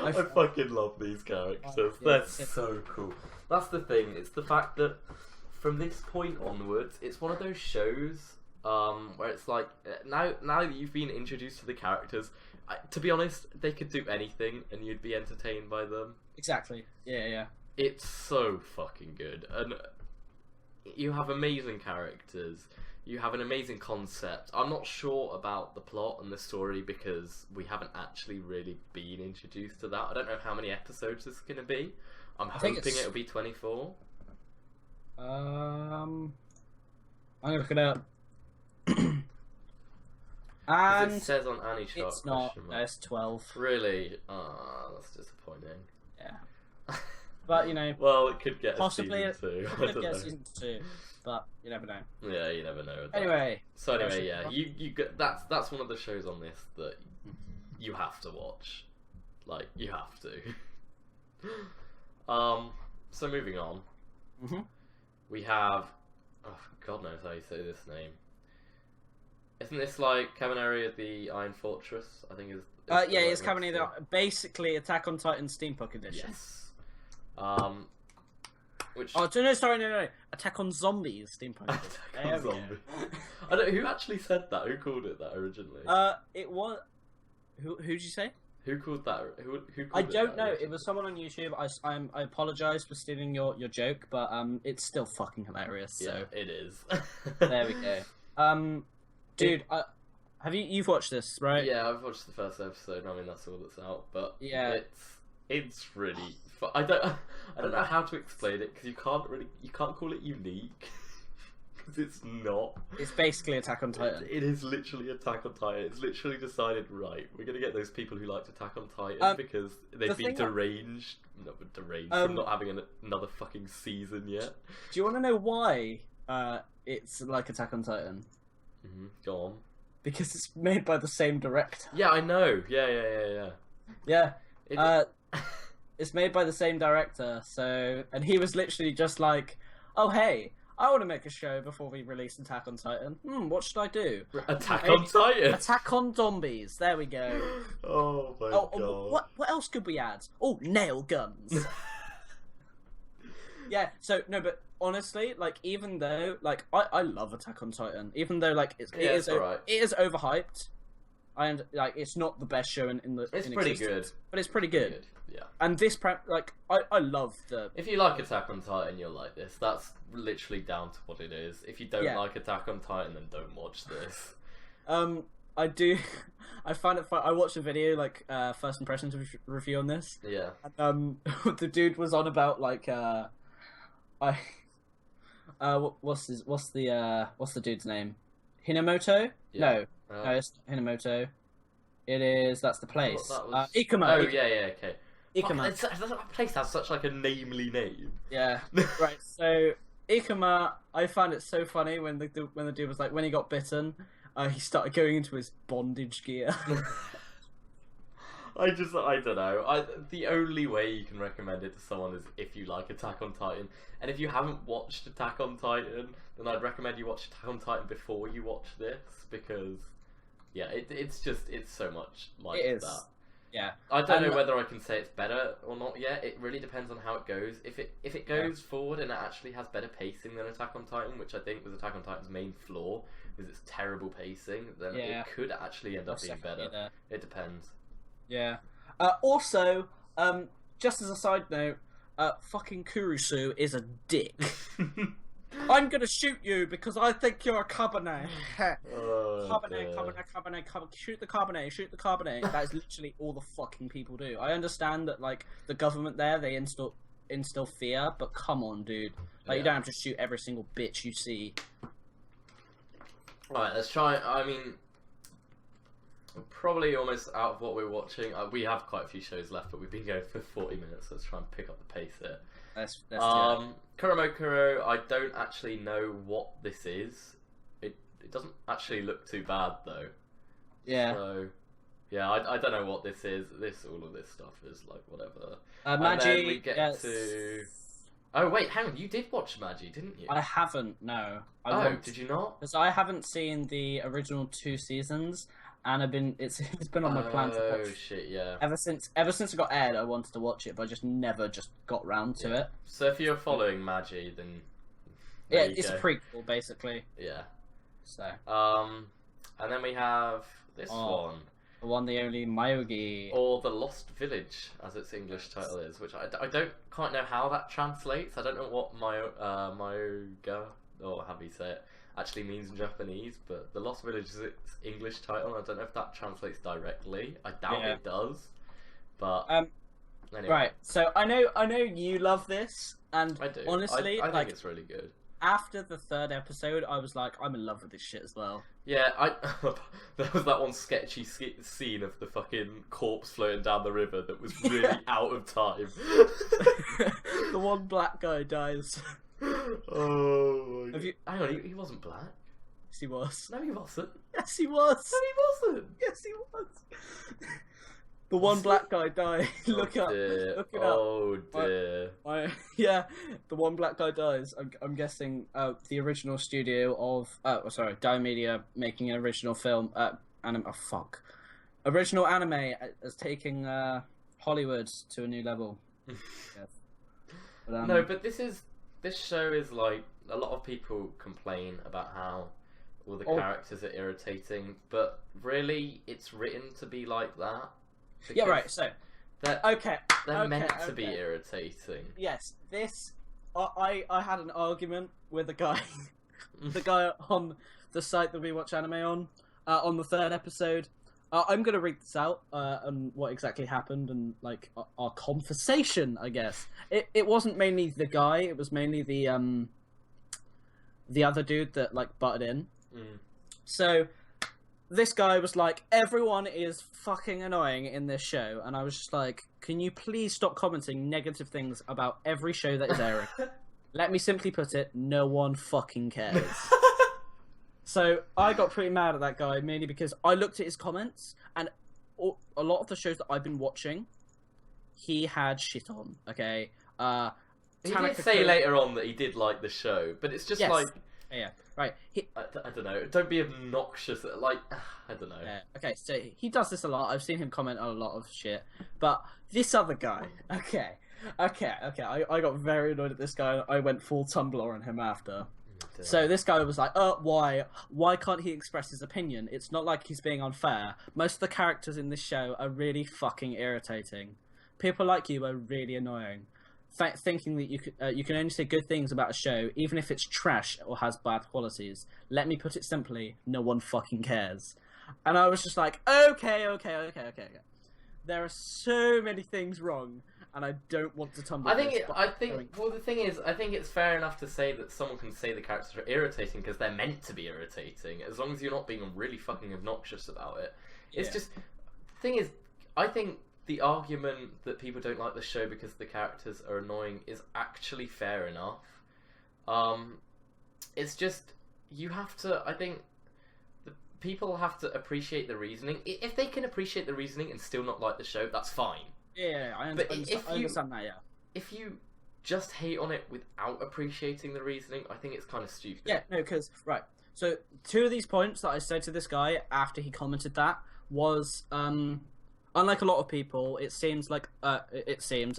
I fucking love these characters. They're so cool. That's the thing. It's the fact that from this point onwards, it's one of those shows where it's like now that you've been introduced to the characters, to be honest, they could do anything and you'd be entertained by them. Exactly. Yeah. It's so fucking good, and you have amazing characters. You have an amazing concept. I'm not sure about the plot and the story because we haven't actually really been introduced to that. I don't know how many episodes this is going to be. I'm hoping it'll be 24. I'm gonna look it up. And it says on Annie chart. It's not. No, it's 12. Really? That's disappointing. Yeah. But you know. Well, it could get possibly a season 2. It could get season 2, but you never know. Yeah, you never know. Anyway. So anyway, yeah, you get that's one of the shows on this that you have to watch. Like you have to. So moving on. Mm-hmm. We have, oh God knows how you say this name. Isn't this like Kabaneri of the Iron Fortress? I think is. Yeah, it's Kabaneri. Basically, Attack on Titan Steampunk Edition. Yes. Which? Oh no! Sorry, no. Attack on Zombies Steampunk Edition. Attack on Zombies. I don't. Who actually said that? Who called it that originally? It was. Who'd you say? Who called that? Who called I don't know. It was someone on YouTube. I apologize for stealing your joke, but it's still fucking hilarious. So. Yeah, it is. There we go. Dude, have you've watched this, right? Yeah, I've watched the first episode. I mean, that's all that's out. But yeah, it's really. I don't know how to explain it because you can't call it unique. It's not. It's basically Attack on Titan. It is literally Attack on Titan. It's literally decided, right, we're going to get those people who liked Attack on Titan because they've been deranged from not having another fucking season yet. Do you want to know why it's like Attack on Titan? Mm-hmm. Go on. Because it's made by the same director. Yeah, I know. Yeah. Yeah. It's made by the same director, and he was literally just like, oh hey, I want to make a show before we release Attack on Titan. What should I do? Attack on Titan? Attack on Zombies. There we go. Oh my god. What else could we add? Oh, nail guns. Yeah, so, no, but honestly, like, even though, like, I love Attack on Titan. Even though, like, it is overhyped. And, like, it's not the best show in the It's pretty good. But it's pretty good. Yeah. And this I love the. If you like Attack on Titan, you'll like this. That's literally down to what it is. If you don't like Attack on Titan, then don't watch this. I do. I find it fun. I watched a video like first impressions review on this. Yeah. And, the dude was on about like what's the dude's name? Hinamoto? Yeah. No, it's not Hinamoto. That's the place. Ikuma. Oh yeah, okay. Ikuma. That place has such like a namely name. Yeah. Right. So Ikuma, I found it so funny when the dude was like, when he got bitten, he started going into his bondage gear. I don't know. The only way you can recommend it to someone is if you like Attack on Titan, and if you haven't watched Attack on Titan, then I'd recommend you watch Attack on Titan before you watch this because, yeah, it's so much like that. Yeah. I don't know whether I can say it's better or not yet. It really depends on how it goes. If it goes forward and it actually has better pacing than Attack on Titan, which I think was Attack on Titan's main flaw, is its terrible pacing, then it could actually end up being better. It depends. Yeah. Also, just as a side note, fucking Kurusu is a dick. I'm gonna shoot you because I think you're a Kabane. Kabane. Shoot the Kabane. That is literally all the fucking people do. I understand that, like, the government there, they instill fear, but come on, dude. Like, you don't have to shoot every single bitch you see. Alright, let's try. I mean, we're probably almost out of what we're watching. We have quite a few shows left, but we've been going for 40 minutes, so let's try and pick up the pace here. Let's Kuromokuro, I don't actually know what this is. it doesn't actually look too bad though. Yeah. So, yeah, I don't know what this is. All of this stuff is like whatever. And Magi. then we get to. Oh wait, hang on. You did watch Magi, didn't you? I haven't. No. Did you not? Because I haven't seen the original 2 seasons, and it's been on my plan to watch. Oh shit, yeah. Ever since it got aired, I wanted to watch it, but I just never got round to it. So if you're following Magi, then yeah, it's a prequel basically. Yeah. So. And then we have this one. The one, the only Myogi. Or The Lost Village, as its English title is, which I don't quite know how that translates. I don't know what Myoga, or how do you say it, actually means in Japanese, but The Lost Village is its English title, and I don't know if that translates directly. I doubt it does. But anyway. Right, so I know you love this, and I do. Honestly, I think it's really good. After the 3rd episode, I was like, I'm in love with this shit as well. Yeah, there was that one sketchy scene of the fucking corpse floating down the river that was really out of time. The one black guy dies. Oh my God. Hang on, he wasn't black. Yes, he was. No, he wasn't. Yes, he was. No, he wasn't. Yes, he was. The one black guy died. Look it up. Oh dear. Yeah, the one black guy dies. I'm guessing the original studio of Dai Media making an original film. Original anime is taking Hollywood to a new level. Yes. But, no, but this show is like, a lot of people complain about how all the characters are irritating, but really it's written to be like that. Yeah, right. So, they're meant to be irritating. Yes, this. I had an argument with a guy, the guy on the site that we watch anime on the 3rd episode. I'm gonna read this out and what exactly happened and like our conversation. I guess it wasn't mainly the guy. It was mainly the other dude that like butted in. So. This guy was like, everyone is fucking annoying in this show. And I was just like, can you please stop commenting negative things about every show that is airing? Let me simply put it, no one fucking cares. So I got pretty mad at that guy, mainly because I looked at his comments, and a lot of the shows that I've been watching, he had shit on, okay? He did say later on that he did like the show, but it's just like... Yeah, right. I don't know. Don't be obnoxious. Like, I don't know. Okay, so he does this a lot. I've seen him comment on a lot of shit. But this other guy, okay. I got very annoyed at this guy. I went full Tumblr on him after. So this guy was like, why? Why can't he express his opinion? It's not like he's being unfair. Most of the characters in this show are really fucking irritating. People like you are really annoying. Thinking that you can only say good things about a show, even if it's trash or has bad qualities. Let me put it simply, no one fucking cares. And I was just like, okay. There are so many things wrong, and I don't want to tumble. Well, the thing is, I think it's fair enough to say that someone can say the characters are irritating because they're meant to be irritating, as long as you're not being really fucking obnoxious about it. It's just, the thing is, I think the argument that people don't like the show because the characters are annoying is actually fair enough. It's just, you have to, I think, the people have to appreciate the reasoning. If they can appreciate the reasoning and still not like the show, that's fine. Yeah, I understand that, yeah. If you just hate on it without appreciating the reasoning, I think it's kind of stupid. Yeah, no, because, right, so 2 of these points that I said to this guy after he commented that was, unlike a lot of people, it seems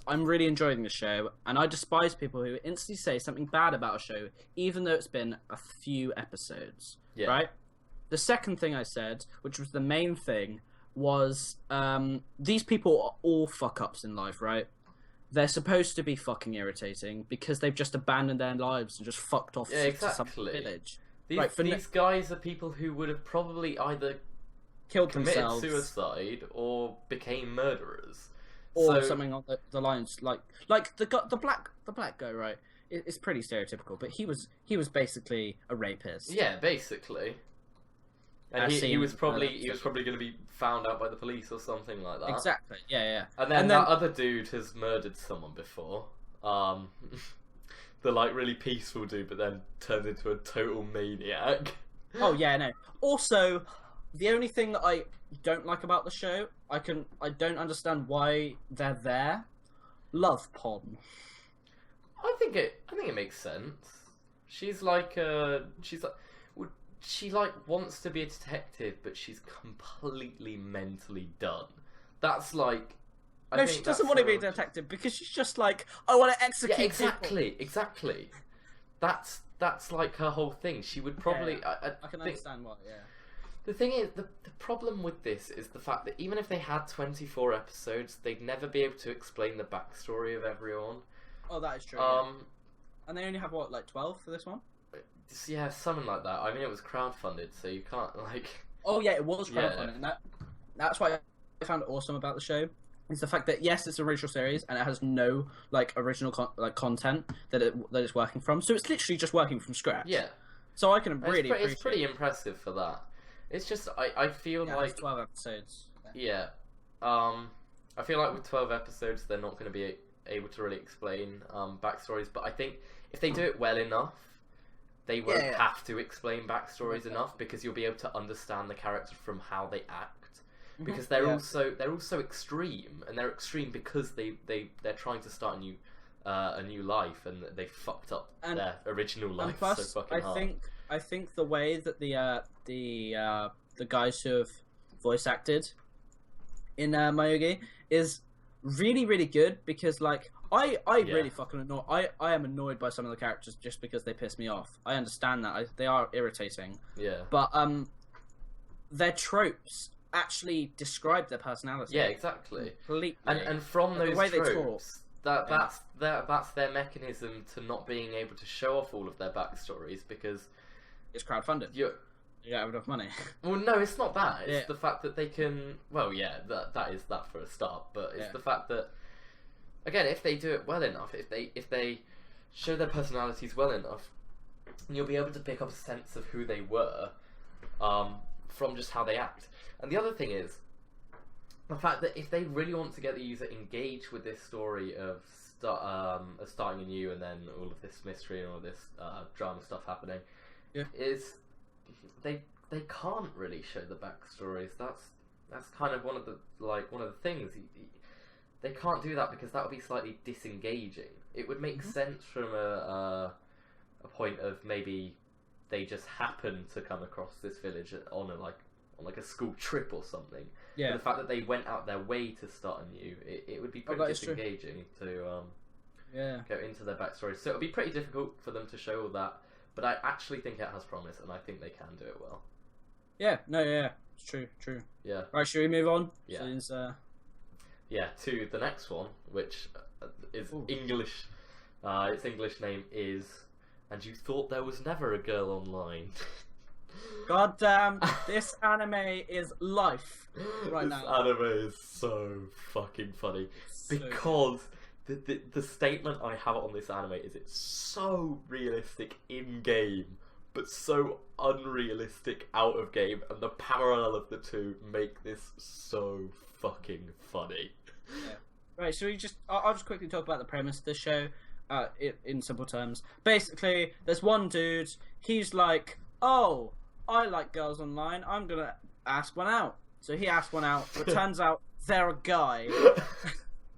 I'm really enjoying the show, and I despise people who instantly say something bad about a show, even though it's been a few episodes. Yeah. Right? The second thing I said, which was the main thing, was these people are all fuck-ups in life, right? They're supposed to be fucking irritating because they've just abandoned their lives and just fucked off to some village. These guys are people who would have probably either committed suicide or became murderers, or something on the lines like the black guy, right? It's pretty stereotypical, but he was basically a rapist. Yeah, basically. And he was probably going to be found out by the police or something like that. Exactly. Yeah. And then that other dude has murdered someone before. The like really peaceful dude, but then turned into a total maniac. Oh yeah, no. Also, the only thing that I don't like about the show, I don't understand why they're there. Love porn. I think it makes sense. She's like well, she like wants to be a detective, but she's completely mentally done. That's like. No, she doesn't want to be a detective because she's just like, I want to execute. Yeah, exactly. That's like her whole thing. She would probably. Yeah, I can understand why. Yeah. The thing is, the problem with this is the fact that even if they had 24 episodes, they'd never be able to explain the backstory of everyone. Oh, that is true. Yeah. And they only have what, like 12 for this one? Yeah, something like that. I mean, it was crowdfunded, so you can't like. Oh yeah, it was crowdfunded. Yeah. And that's why I found it awesome about the show. Is the fact that yes, it's an original series and it has no like original content that it's working from. So it's literally just working from scratch. Yeah. So I can really appreciate. It's pretty impressive for that. It's just I feel like it's 12 episodes. Yeah. I feel like with 12 episodes, they're not going to be able to really explain backstories. But I think if they do it well enough, they won't have to explain backstories enough because you'll be able to understand the character from how they act. Because they're also extreme, and they're extreme because they're trying to start a new life, and they fucked up their original life plus, so fucking hard. I think the way that the guys who have voice acted in Mayugi is really, really good because like I really fucking annoy. I am annoyed by some of the characters just because they piss me off. I understand that they are irritating. Yeah. But their tropes actually describe their personality. Yeah, exactly. Completely. And from those way tropes, that's their mechanism to not being able to show off all of their backstories because it's crowdfunded. You don't have enough money. Well, no, it's not that. It's the fact that they can. Well, yeah, that is that for a start. But it's the fact that, again, if they do it well enough, if they show their personalities well enough, you'll be able to pick up a sense of who they were, from just how they act. And the other thing is the fact that if they really want to get the user engaged with this story of starting anew and then all of this mystery and all this drama stuff happening, is they can't really show the backstories. That's kind of one of the things. They can't do that because that would be slightly disengaging. It would make sense from a point of maybe they just happen to come across this village on a school trip or something. Yeah. But the fact that they went out their way to start anew, it would be pretty disengaging to go into their backstory. So it would be pretty difficult for them to show all that. But I actually think it has promise, and I think they can do it well. Yeah. No. Yeah. It's true. Yeah. Right. Should we move on? Yeah. Since, Yeah. To the next one, which is English. Its English name is "And You Thought There Was Never a Girl Online." God damn, this anime is life right now. This anime is so fucking funny because the statement I have on this anime is it's so realistic in game, but so unrealistic out of game, and the parallel of the two make this so fucking funny. Yeah. Right, so I'll just quickly talk about the premise of this show. In simple terms, basically, there's one dude. He's like, "Oh, I like girls online. I'm gonna ask one out." So he asked one out, but turns out they're a guy.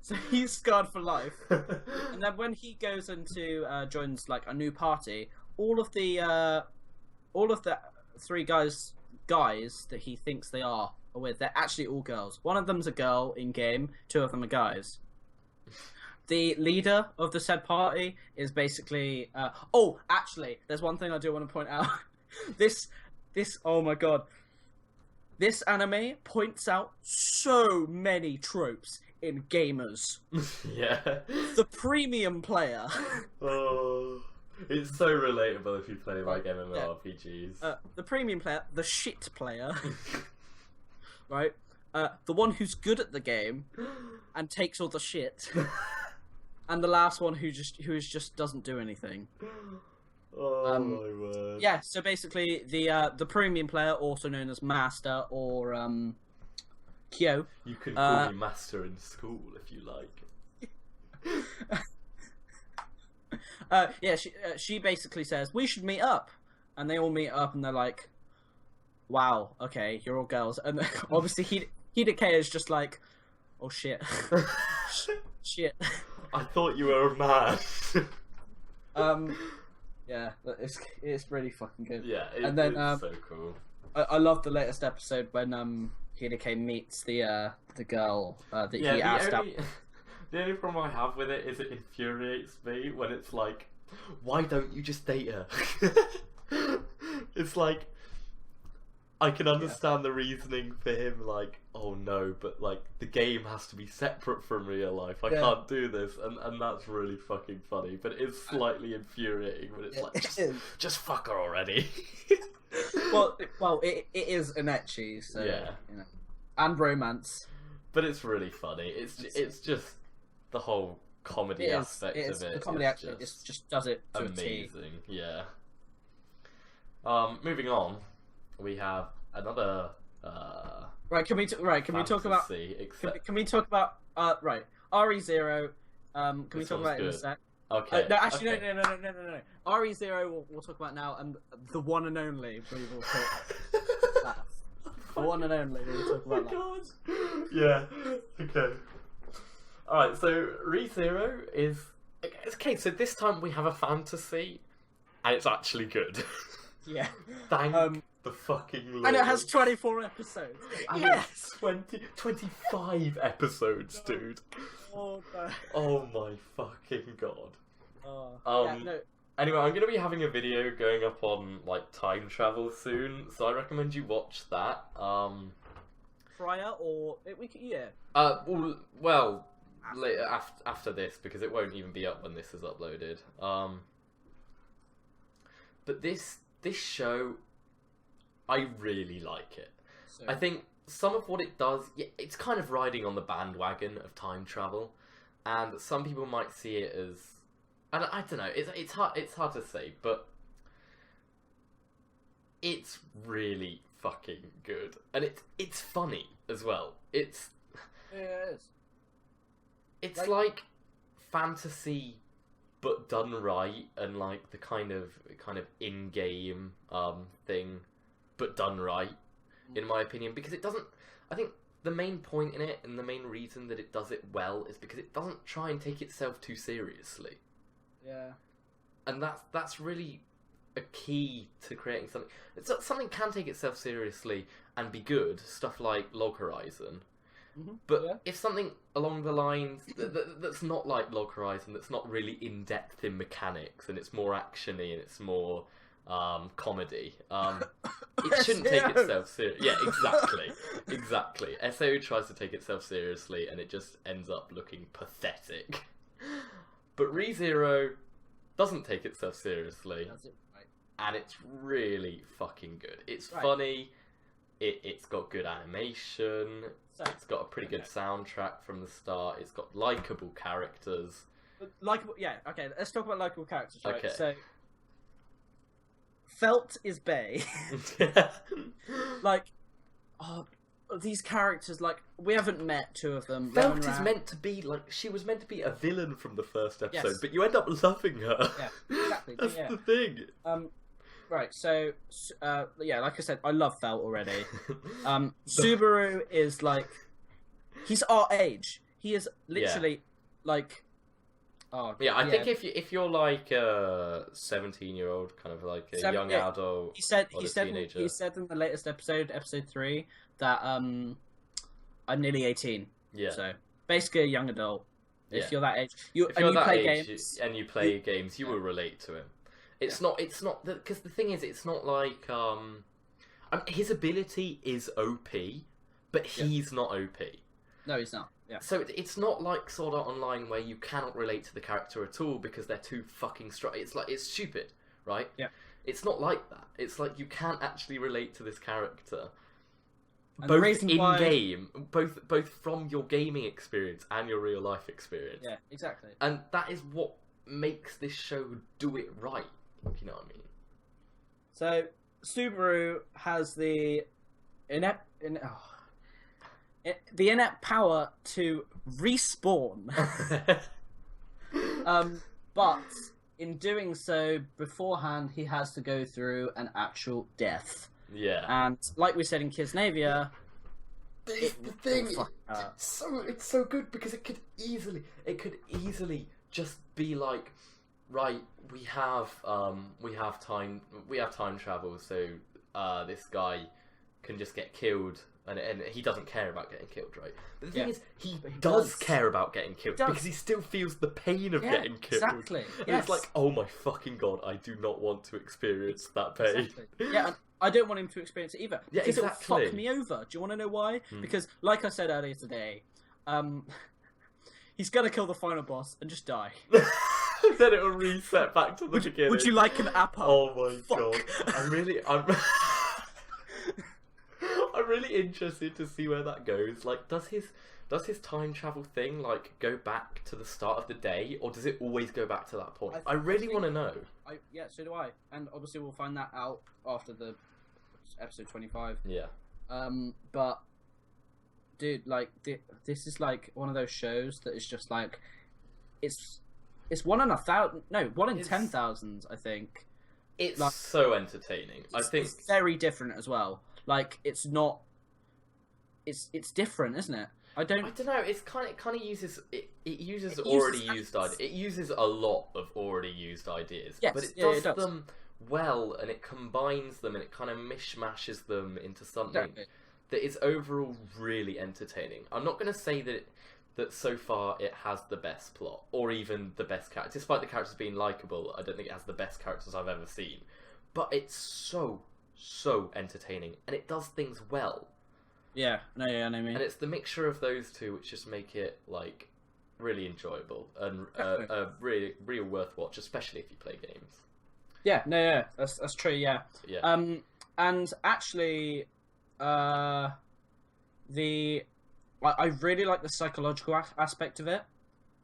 So he's scarred for life. And then when he goes into joins like a new party, all of the three guys that he thinks they are with, they're actually all girls. One of them's a girl in game. Two of them are guys. The leader of the said party is basically. Actually, there's one thing I do want to point out. This. Oh my god. This anime points out so many tropes in gamers. Yeah. The premium player. Oh, it's so relatable if you play like MMORPGs. The premium player, the shit player. Right? The one who's good at the game and takes all the shit. And the last one who just doesn't do anything. Oh my word. Yeah, so basically the premium player, also known as Master or Kyo. You can call me Master in school if you like. She basically says we should meet up, and they all meet up, and they're like, wow, okay, you're all girls, and obviously Hideki is just like, oh shit, shit. I thought you were a man. Yeah, it's really fucking good. Yeah, And then, it's so cool. I love the latest episode when Hideki meets the girl that he asked out. The only problem I have with it is it infuriates me when it's like, why don't you just date her? It's like, I can understand the reasoning for him, like, oh no, but like the game has to be separate from real life. I can't do this, and that's really fucking funny. But it's slightly infuriating when it's like, just fuck her already. well, it is an ecchi, so yeah, you know, and romance. But it's really funny. It's just the whole comedy aspect of it. The comedy aspect just does it to amazing. a T. Yeah. Moving on, we have another. Right, can we talk about? Can we talk about? Right, RE0. Can we talk about it in a sec? Okay. No, actually, no. RE0 we'll talk about now, and the one and only we will talk. The one and only we will talk about that. Yeah. Okay. All right. So ReZero is okay. So this time we have a fantasy, and it's actually good. Yeah. Thank the fucking Lord. And it has 24 episodes. And yes! 25 episodes, dude. Oh, no. Oh my fucking god. Yeah, no. Anyway, I'm going to be having a video going up on, like, time travel soon, so I recommend you watch that. Prior or... yeah. Well, later, after this, because it won't even be up when this is uploaded. But this show, I really like it. So, I think some of what it does, it's kind of riding on the bandwagon of time travel, and some people might see it as, I don't know, it's hard to say, but it's really fucking good, and it's funny as well. It is. It's like fantasy, but done right, and like the kind of in-game thing, but done right, in my opinion, because it doesn't. I think the main point in it, and the main reason that it does it well, is because it doesn't try and take itself too seriously. Yeah. And that's really a key to creating something. Something can take itself seriously and be good. Stuff like Log Horizon. Mm-hmm. But if something along the lines that's not like Log Horizon, that's not really in depth in mechanics, and it's more actiony and it's more comedy, it shouldn't take itself seriously. Yeah, exactly. SAO tries to take itself seriously, and it just ends up looking pathetic. But ReZero doesn't take itself seriously, and it's really fucking good. It's funny. It's got good animation. It's got a pretty good soundtrack from the start. It's got likable characters. Likable, yeah. Okay, let's talk about likable characters. Right? Okay. So, Felt is Bay. Like, these characters, like, we haven't met two of them. Felt is meant to be, like, she was meant to be a villain from the first episode, but you end up loving her. Yeah, exactly. That's the thing. Right, so, yeah, like I said, I love Felt already. Subaru is, like, he's our age. He is literally, like... Oh, yeah, I think if you're like a 17-year-old, kind of like a young adult, he said teenager. He said in the latest episode 3, that I'm nearly 18. Yeah. So basically a young adult. If you're that age, you play games, you will relate to him. It's not because the thing is, it's not like his ability is OP, but he's not OP. No, he's not. Yeah. So it's not like Sword Art Online where you cannot relate to the character at all because they're too fucking strong. It's stupid, right? Yeah. It's not like that. It's like you can't actually relate to this character. And both in game, both from your gaming experience and your real life experience. Yeah, exactly. And that is what makes this show do it right. If you know what I mean. So Subaru has the inept power to respawn. But in doing so, beforehand, he has to go through an actual death. Yeah. And like we said in Kisnavia, This is the thing. It's so good because it could easily just be like, right, we have time travel, so this guy can just get killed, and he doesn't care about getting killed, right? But the thing is, he does care about getting killed because he still feels the pain of getting killed. Exactly. And it's like, oh my fucking god, I do not want to experience that pain. Exactly. Yeah, and I don't want him to experience it either. Yeah, because exactly. it'll fuck me over. Do you want to know why? Because, like I said earlier today, he's gonna kill the final boss and just die. Then it'll reset back to the beginning. Would you like an apple? Oh my Fuck. god! I'm really interested to see where that goes. Like, does his time travel thing like go back to the start of the day, or does it always go back to that point? I really want to know. Yeah, so do I. And obviously we'll find that out after the episode 25. Yeah. But dude, like this is like one of those shows that is just like it's 1 in 1,000. No, 1 in 10,000. I think it's like, so entertaining. I think it's very different as well. Like it's not. It's different, isn't it? I don't know. It kind of uses it uses already used ideas. It uses a lot of already used ideas, yes, but it does them well, and it combines them, and it kind of mishmashes them into something that is overall really entertaining. I'm not going to say that so far it has the best plot or even the best characters. Despite the characters being likable, I don't think it has the best characters I've ever seen. But it's so entertaining, and it does things well. Yeah, no, yeah, I know what you mean. And it's the mixture of those two which just make it like really enjoyable and really worth watch, especially if you play games. Yeah, no, yeah, that's true. Yeah. Yeah. And actually, I really like the psychological aspect of it.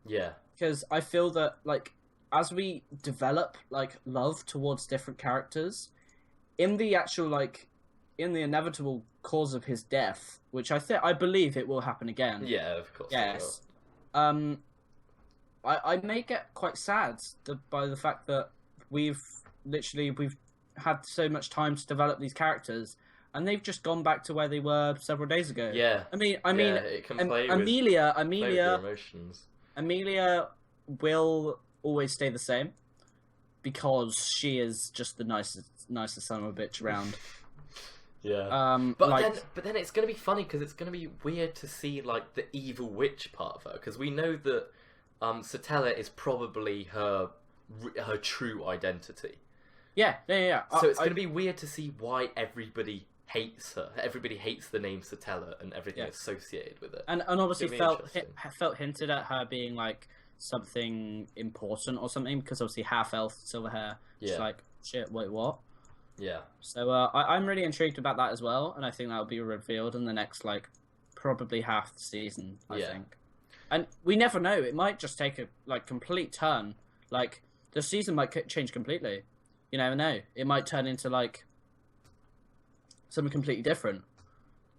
Yeah. Because I feel that like as we develop like love towards different characters, in the actual like in the inevitable cause of his death, which I believe it will happen again. Yeah, of course. Yes. I may get quite sad by the fact that we've had so much time to develop these characters, and they've just gone back to where they were several days ago. Yeah. I mean, it can play Amelia, with your emotions. Amelia will always stay the same because she is just the nicest son of a bitch around. Yeah. But then it's going to be funny because it's going to be weird to see like the evil witch part of her, because we know that Satella is probably her true identity. Yeah. So it's going to be weird to see why everybody hates her. Everybody hates the name Satella and everything associated with it. And obviously felt hinted at her being like something important or something, because obviously half elf, silver hair. It's like, shit, wait, what? Yeah. So I'm really intrigued about that as well, and I think that will be revealed in the next like probably half the season. I think, and we never know. It might just take a like complete turn. Like the season might change completely. You never know. It might turn into like something completely different.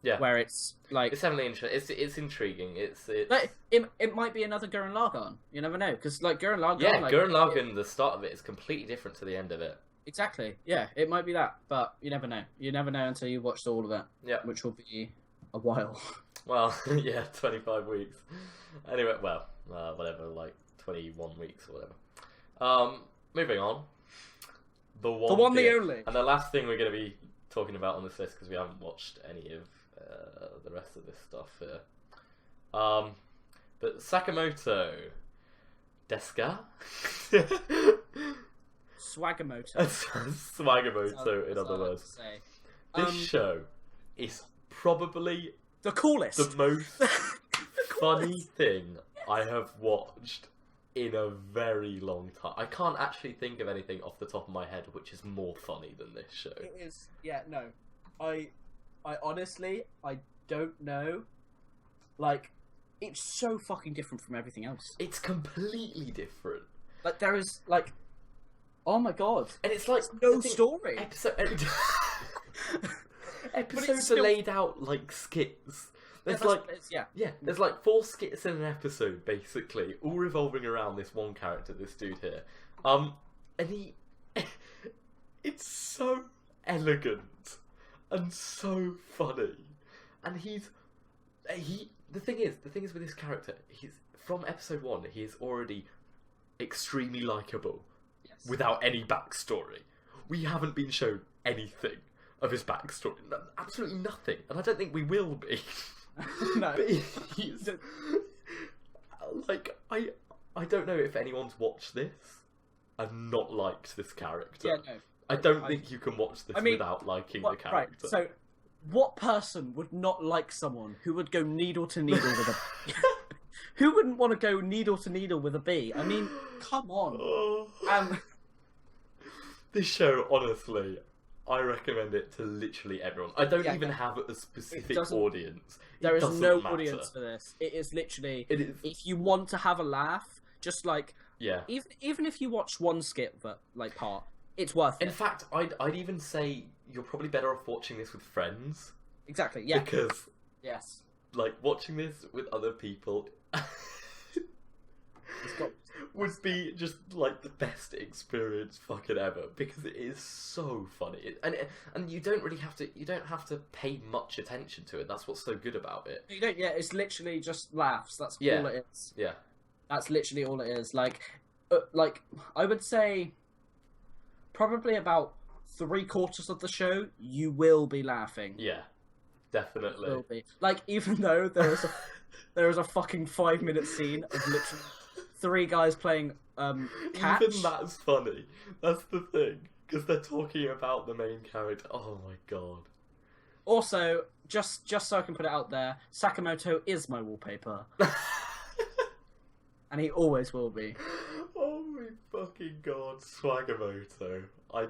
Yeah. Where it's like it's definitely interesting. It's intriguing. It's like, it might be another Gurren Lagann. You never know, because like Gurren Lagann. Yeah, like, Gurren Lagann. The start of it is completely different to the end of it. Exactly. Yeah, it might be that, but you never know. You never know until you've watched all of it. Yeah. Which will be a while. Well, yeah, 25 weeks. Anyway, well, whatever, like 21 weeks or whatever. Moving on. The one, the only. And the last thing we're going to be talking about on this list, because we haven't watched any of the rest of this stuff here. But Sakamoto Deska? Swagamoto. Swagamoto, in other words. This show is probably the coolest, the most funny thing I have watched in a very long time. I can't actually think of anything off the top of my head which is more funny than this show. It is, yeah, no. I honestly, I don't know. Like, it's so fucking different from everything else. It's completely different. Like, there is, like, oh my god. And it's like no story. Episodes are laid out like skits. There's there's like 4 skits in an episode, basically, all revolving around this one character, this dude here. And he, it's so elegant and so funny. And the thing is with this character, he's from episode 1, he is already extremely likable without any backstory. We haven't been shown anything of his backstory, absolutely nothing, and I don't think we will be. No. But he's like, I don't know if anyone's watched this and not liked this character. Yeah, no. I don't think you can watch this without liking the character. Right, so what person would not like someone who would go needle to needle with a... Who wouldn't want to go needle to needle with a bee? I mean, come on. Oh. This show, honestly, I recommend it to literally everyone. I don't even have a specific audience. There is no audience for this. It is literally, if you want to have a laugh, just like, even if you watch one skit, like, part, it's worth it. In fact, I'd even say you're probably better off watching this with friends. Exactly, yeah. Because, yes, like, watching this with other people would be just like the best experience fucking ever, because it is so funny, and you don't have to pay much attention to it. That's what's so good about it. You don't. Yeah, it's literally just laughs. That's all it is. Yeah, that's literally all it is. Like I would say, probably about 3/4 of the show, you will be laughing. Yeah, definitely. You will be. Like, even though there is a fucking 5-minute scene of literally 3 guys playing catch. Even that's funny. That's the thing, because they're talking about the main character. Oh my god. Also, just so I can put it out there, Sakamoto is my wallpaper, and he always will be. Oh my fucking god, Swagamoto. I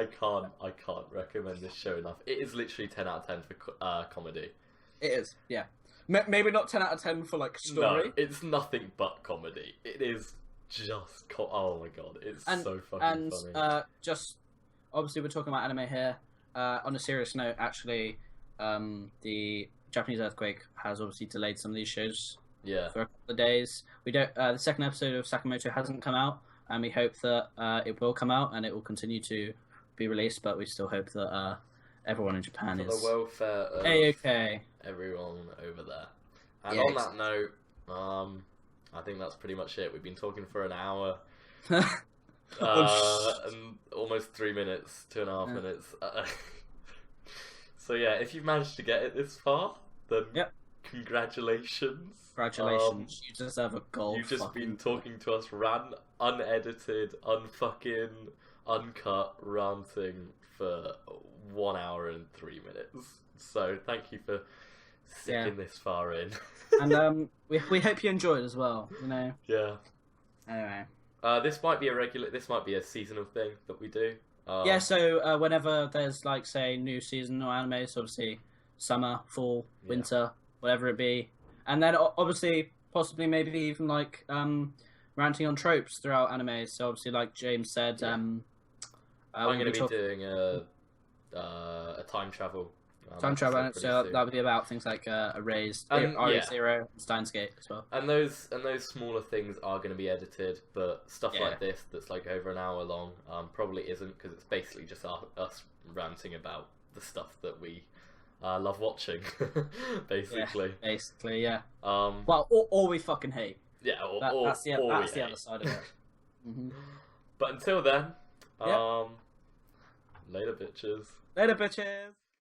can't recommend this show enough. It is literally 10 out of 10 for comedy. It is, yeah. Maybe not 10 out of 10 for, like, story. No, it's nothing but comedy. It is just... oh my god, it's so fucking funny. And, just... Obviously, we're talking about anime here. On a serious note, actually, the Japanese earthquake has obviously delayed some of these shows for a couple of days. We don't... the second episode of Sakamoto hasn't come out, and we hope that it will come out, and it will continue to be released, but we still hope that everyone in Japan is... For the welfare of... A-okay. Everyone over there. And on that note, I think that's pretty much it. We've been talking for an hour, and almost 3 minutes, 2.5 minutes. So yeah, if you've managed to get it this far, then congratulations. Congratulations, you deserve a gold. You've just been talking to us, unedited, uncut, ranting for 1 hour and 3 minutes. So thank you for sticking this far in. And we hope you enjoyed as well, you know. Yeah. Anyway. This might be a seasonal thing that we do. So whenever there's, like, say, new season or anime, so obviously summer, fall, winter, whatever it be. And then obviously possibly maybe even like ranting on tropes throughout anime. So obviously, like James said, I'm going to be doing a time travel. Time travel, so that would be about things like Erased, RE0, and Steins Gate as well. And those smaller things are going to be edited, but stuff like this that's like over an hour long probably isn't, because it's basically just us ranting about the stuff that we love watching, basically. Yeah, basically, yeah. Well, or we fucking hate. Yeah, that's the other side of it. Mm-hmm. But until then, later bitches. Later bitches.